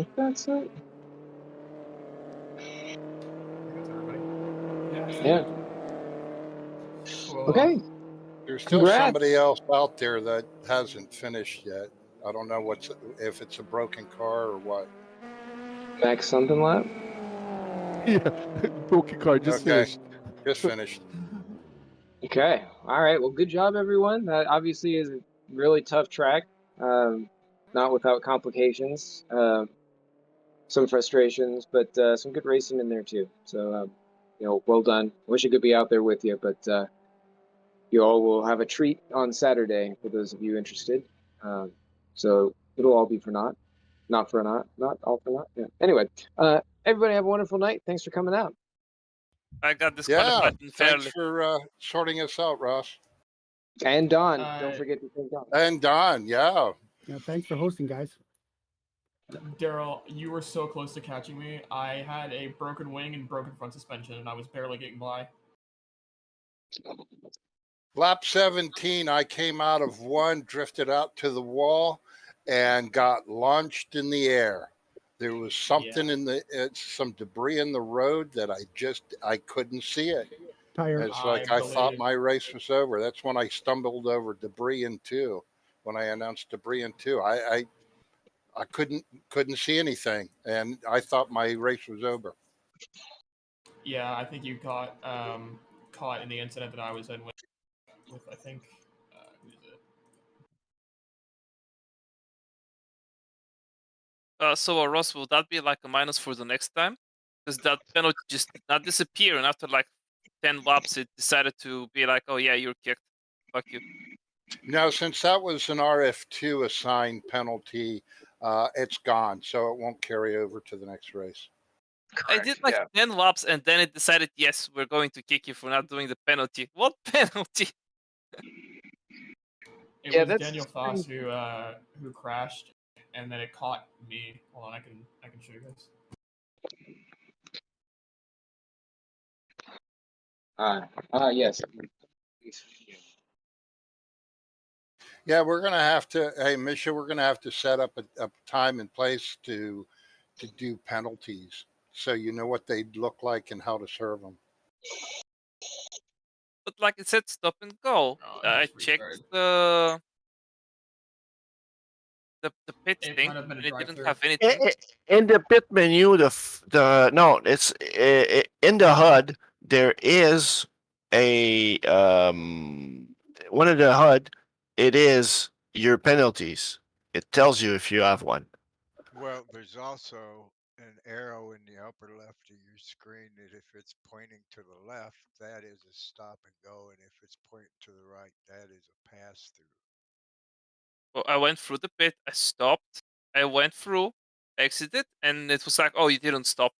think that's it.
That's everybody. Yeah.
Yeah.
Cool.
Okay.
There's still
Congrats.
somebody else out there that hasn't finished yet. I don't know if it's a broken car or what.
Max something lap?
Yeah, broken car just
Okay,
finished.
just finished.
Okay. All right. Well, good job, everyone. That obviously is a really tough track. Not without complications. Some frustrations, but some good racing in there too. So, well done. Wish I could be out there with you, but you all will have a treat on Saturday for those of you interested. So it'll all be for naught. Not for naught. Not all for naught. Yeah. Anyway, everybody have a wonderful night. Thanks for coming out.
I got disqualified
Thanks
unfairly.
for sorting us out, Ross.
And Don. Don't forget to thank Don.
And Don, yeah.
Yeah, thanks for hosting, guys.
Daryl, you were so close to catching me. I had a broken wing and broken front suspension, and I was barely getting by.
Lap 17, I came out of one, drifted out to the wall, and got launched in the air. There was something some debris in the road that I couldn't see it.
Tire.
It's like I thought my race was over. That's when I stumbled over debris in two. When I announced debris in two, I couldn't see anything, and I thought my race was over.
Yeah, I think you got caught in the incident that I was in with I think who's it?
So Ross, will that be like a minus for the next time? Because that penalty just did not disappear, and after like 10 laps, it decided to be like, oh yeah, you're kicked. Fuck you.
No, since that was an RF2 assigned penalty, it's gone, so it won't carry over to the next race.
I did like 10 laps, and then it decided, yes, we're going to kick you for not doing the penalty. What penalty?
It was Daniel Foss who crashed, and then it caught me. Hold on, I can show you guys.
Yes.
Yeah, we're gonna have to. Hey, Misha, we're gonna have to set up a time and place to do penalties, so you know what they'd look like and how to serve them.
But like it said, stop and go. I checked the pit thing, and it didn't have anything.
In the pit menu, it's in the HUD. There is a one of the HUD. It is your penalties. It tells you if you have one.
Well, there's also an arrow in the upper left of your screen that if it's pointing to the left, that is a stop and go, and if it's pointing to the right, that is a pass through.
Well, I went through the pit, I stopped, I went through, exited, and it was like, oh, you didn't stop.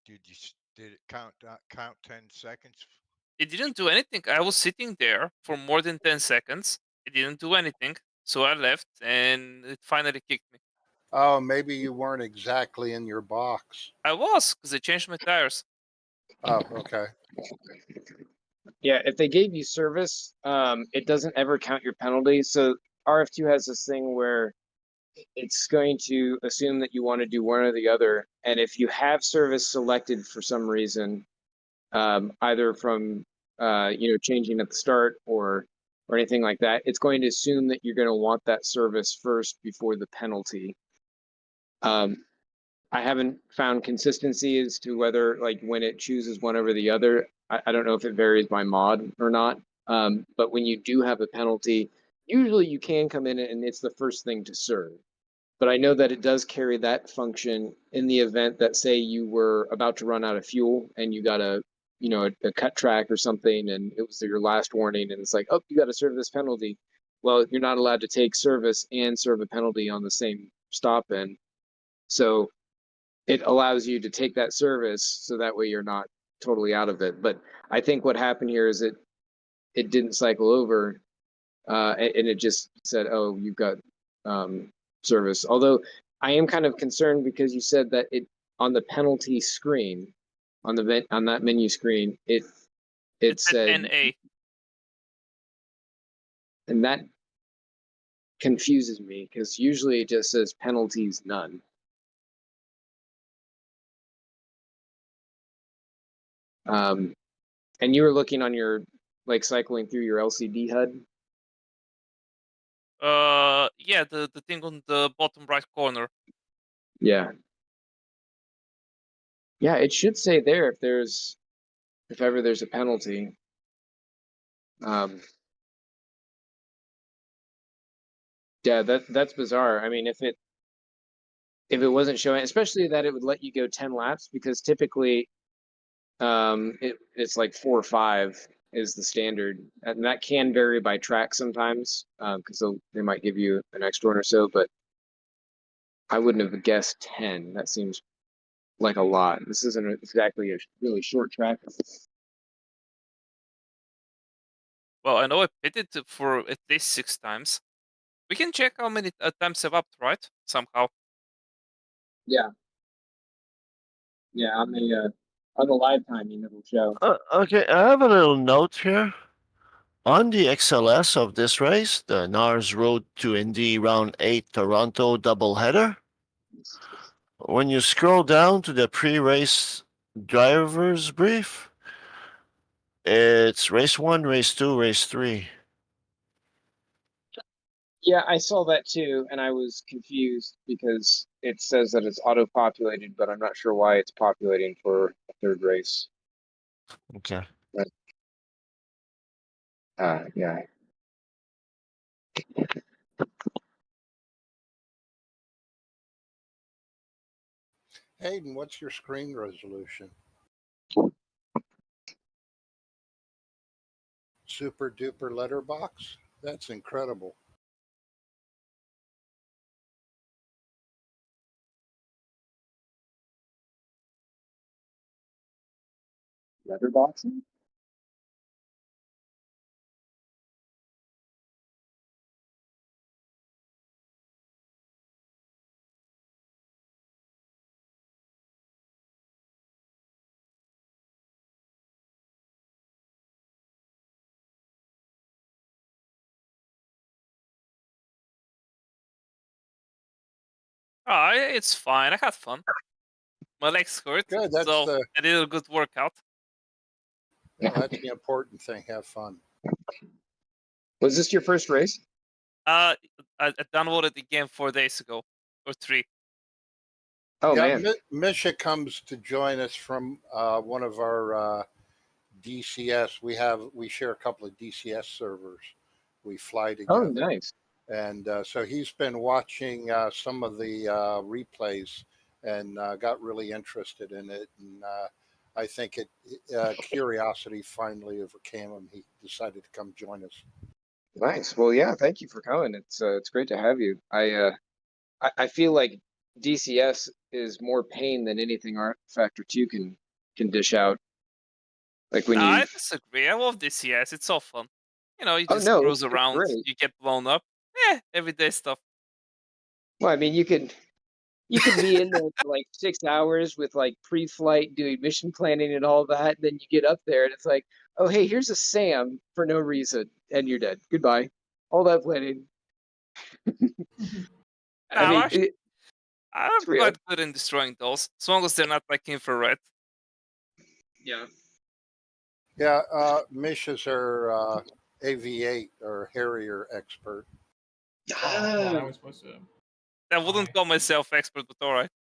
Did it count 10 seconds?
It didn't do anything. I was sitting there for more than 10 seconds. It didn't do anything. So I left, and it finally kicked me.
Oh, maybe you weren't exactly in your box.
I was, because I changed my tires.
Oh, okay.
Yeah, if they gave you service, it doesn't ever count your penalty. So RF2 has this thing where it's going to assume that you want to do one or the other. And if you have service selected for some reason, either from changing at the start or anything like that, it's going to assume that you're going to want that service first before the penalty. I haven't found consistency as to whether like when it chooses one over the other. I don't know if it varies by mod or not. But when you do have a penalty, usually you can come in and it's the first thing to serve. But I know that it does carry that function in the event that, say, you were about to run out of fuel and you got a cut track or something, and it was your last warning, and it's like, oh, you got to serve this penalty. Well, you're not allowed to take service and serve a penalty on the same stop in. So it allows you to take that service so that way you're not totally out of it. But I think what happened here is it didn't cycle over, and it just said, oh, you've got service. Although I am kind of concerned because you said that it on the penalty screen, on that menu screen, it said
NA.
And that confuses me because usually it just says penalties none. And you were looking on your, like, cycling through your LCD HUD?
Yeah, the thing on the bottom right corner.
Yeah. Yeah, it should say there if ever there's a penalty. Yeah, that's bizarre. I mean, if it wasn't showing, especially that it would let you go 10 laps, because typically it's like 4 or 5 is the standard, and that can vary by track sometimes, because they might give you an extra one or so, but I wouldn't have guessed 10. That seems like a lot. This isn't exactly a really short track.
Well, I know I pitted for at least 6 times. We can check how many times I've upped, right? Somehow.
Yeah. Yeah, on the live timing it'll show.
Okay, I have a little note here. On the XLS of this race, the NARS Road to Indy Round 8 Toronto doubleheader, when you scroll down to the pre-race driver's brief, it's race 1, race 2, race 3.
Yeah, I saw that too, and I was confused because it says that it's auto-populated, but I'm not sure why it's populating for a third race.
Okay.
But, yeah.
Hayden, what's your screen resolution? Super duper letterbox? That's incredible.
Letterboxing?
Oh, it's fine. I had fun. My legs hurt,
Good, that's
so
the
I did a good workout.
well, that's the important thing. Have fun.
Was this your first race?
I downloaded the game 4 days ago, or 3.
Oh,
yeah,
man.
Misha comes to join us from one of our DCS. We share a couple of DCS servers. We fly together.
Oh, nice.
And so he's been watching some of the replays and got really interested in it. And I think curiosity finally overcame him. He decided to come join us.
Nice. Well, yeah, thank you for coming. It's great to have you. I feel like DCS is more pain than anything Art Factor 2 can dish out. Like when
I disagree. I love DCS. It's so fun. You know, you
Oh,
just
no,
cruise
it's
around,
great.
you get blown up. Everyday stuff.
Well, I mean, you could be in there for like 6 hours with like pre-flight doing mission planning and all that, and then you get up there and it's like, oh, hey, here's a SAM for no reason, and you're dead. Goodbye. All that planning. I mean,
Actually, I'm
real.
quite good in destroying those, as long as they're not like infrared.
Yeah.
Yeah, Misha's our AV8 or Harrier expert.
I was supposed to.
I wouldn't call myself expert, but all right.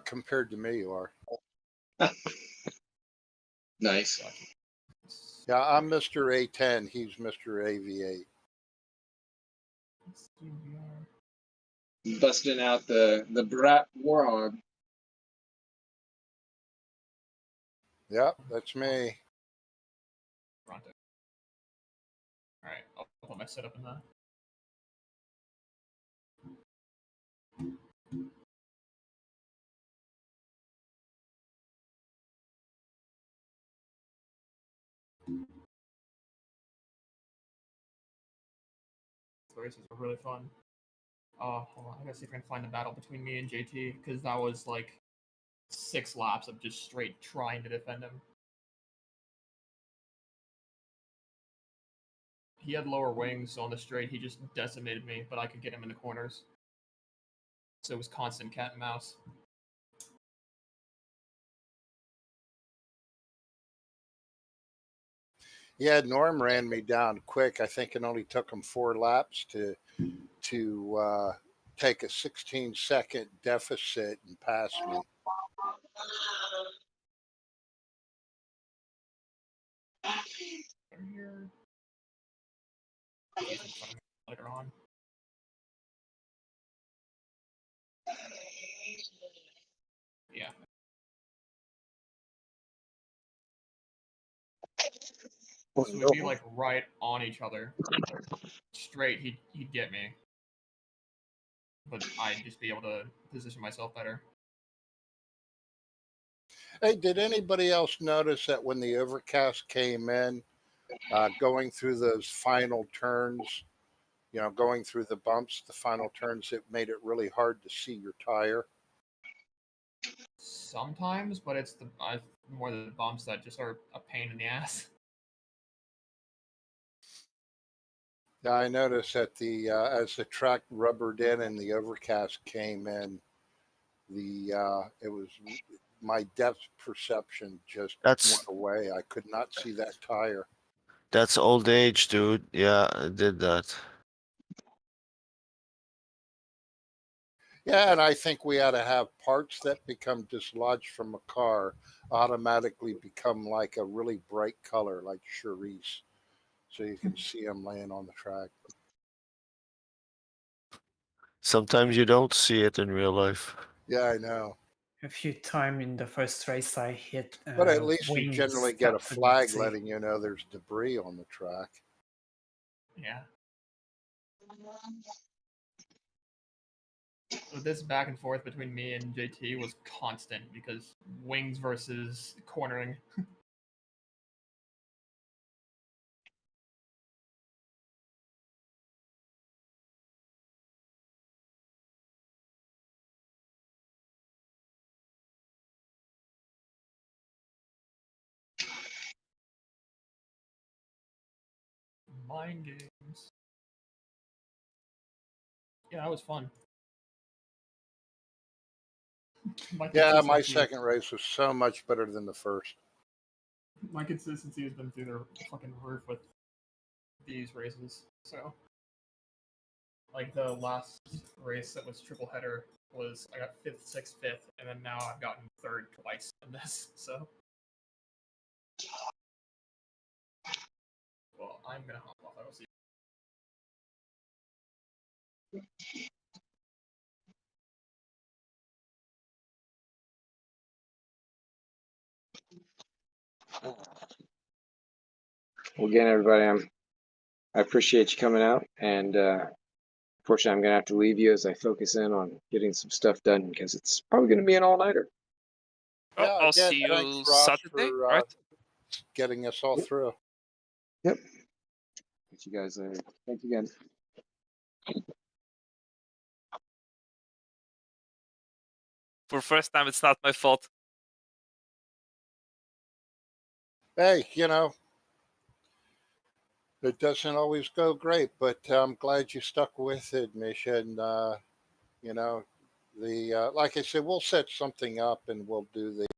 Compared to me, you are.
Nice.
Yeah, I'm Mr. A10. He's Mr. AV8.
Busting out the Brat Warhog.
Yep, that's me.
Pronto. All right, I'll put my setup in that. The races were really fun. Hold on, I gotta see if I can find the battle between me and JT, because that was like 6 laps of just straight trying to defend him. he had lower wings, so on the straight he just decimated me, but I could get him in the corners. So it was constant cat and mouse.
Yeah, Norm ran me down quick. I think it only took him 4 laps to take a 16-second deficit and pass me.
Here. Later on. Yeah. So we'd be like right on each other. Straight, he'd get me. But I'd just be able to position myself better.
Hey, did anybody else notice that when the overcast came in, going through those final turns, going through the bumps, the final turns, it made it really hard to see your tire?
Sometimes, but it's more the bumps that just are a pain in the ass.
Yeah, I noticed that as the track rubbered in and the overcast came in, it was my depth perception just went away. I could not see that tire.
That's old age, dude. Yeah, I did that.
Yeah, and I think we ought to have parts that become dislodged from a car automatically become like a really bright color, like Charisse, so you can see them laying on the track.
Sometimes you don't see it in real life.
Yeah, I know.
A few times in the first race, I hit.
But at least you
wings
generally get a
that I couldn't
flag
see.
letting you know there's debris on the track.
Yeah. So this back and forth between me and JT was constant because wings versus cornering. Mind games. Yeah, that was fun.
Yeah, my second race was so much better than the first.
My consistency has been through the fucking roof with these races. So, like the last race that was triple header was I got 5th, 6th, 5th, and then now I've gotten 3rd twice in this. So, well, I'm gonna hop off. I will see.
Well, again, everybody, I appreciate you coming out, and unfortunately, I'm gonna have to leave you as I focus in on getting some stuff done because it's probably gonna be an all-nighter.
Oh, I'll see you Saturday, right?
Getting us all through.
Yep. Catch you guys later. Thank you again.
For first time, it's not my fault.
Hey, it doesn't always go great, but I'm glad you stuck with it, Misha. And, like I said, we'll set something up and we'll do the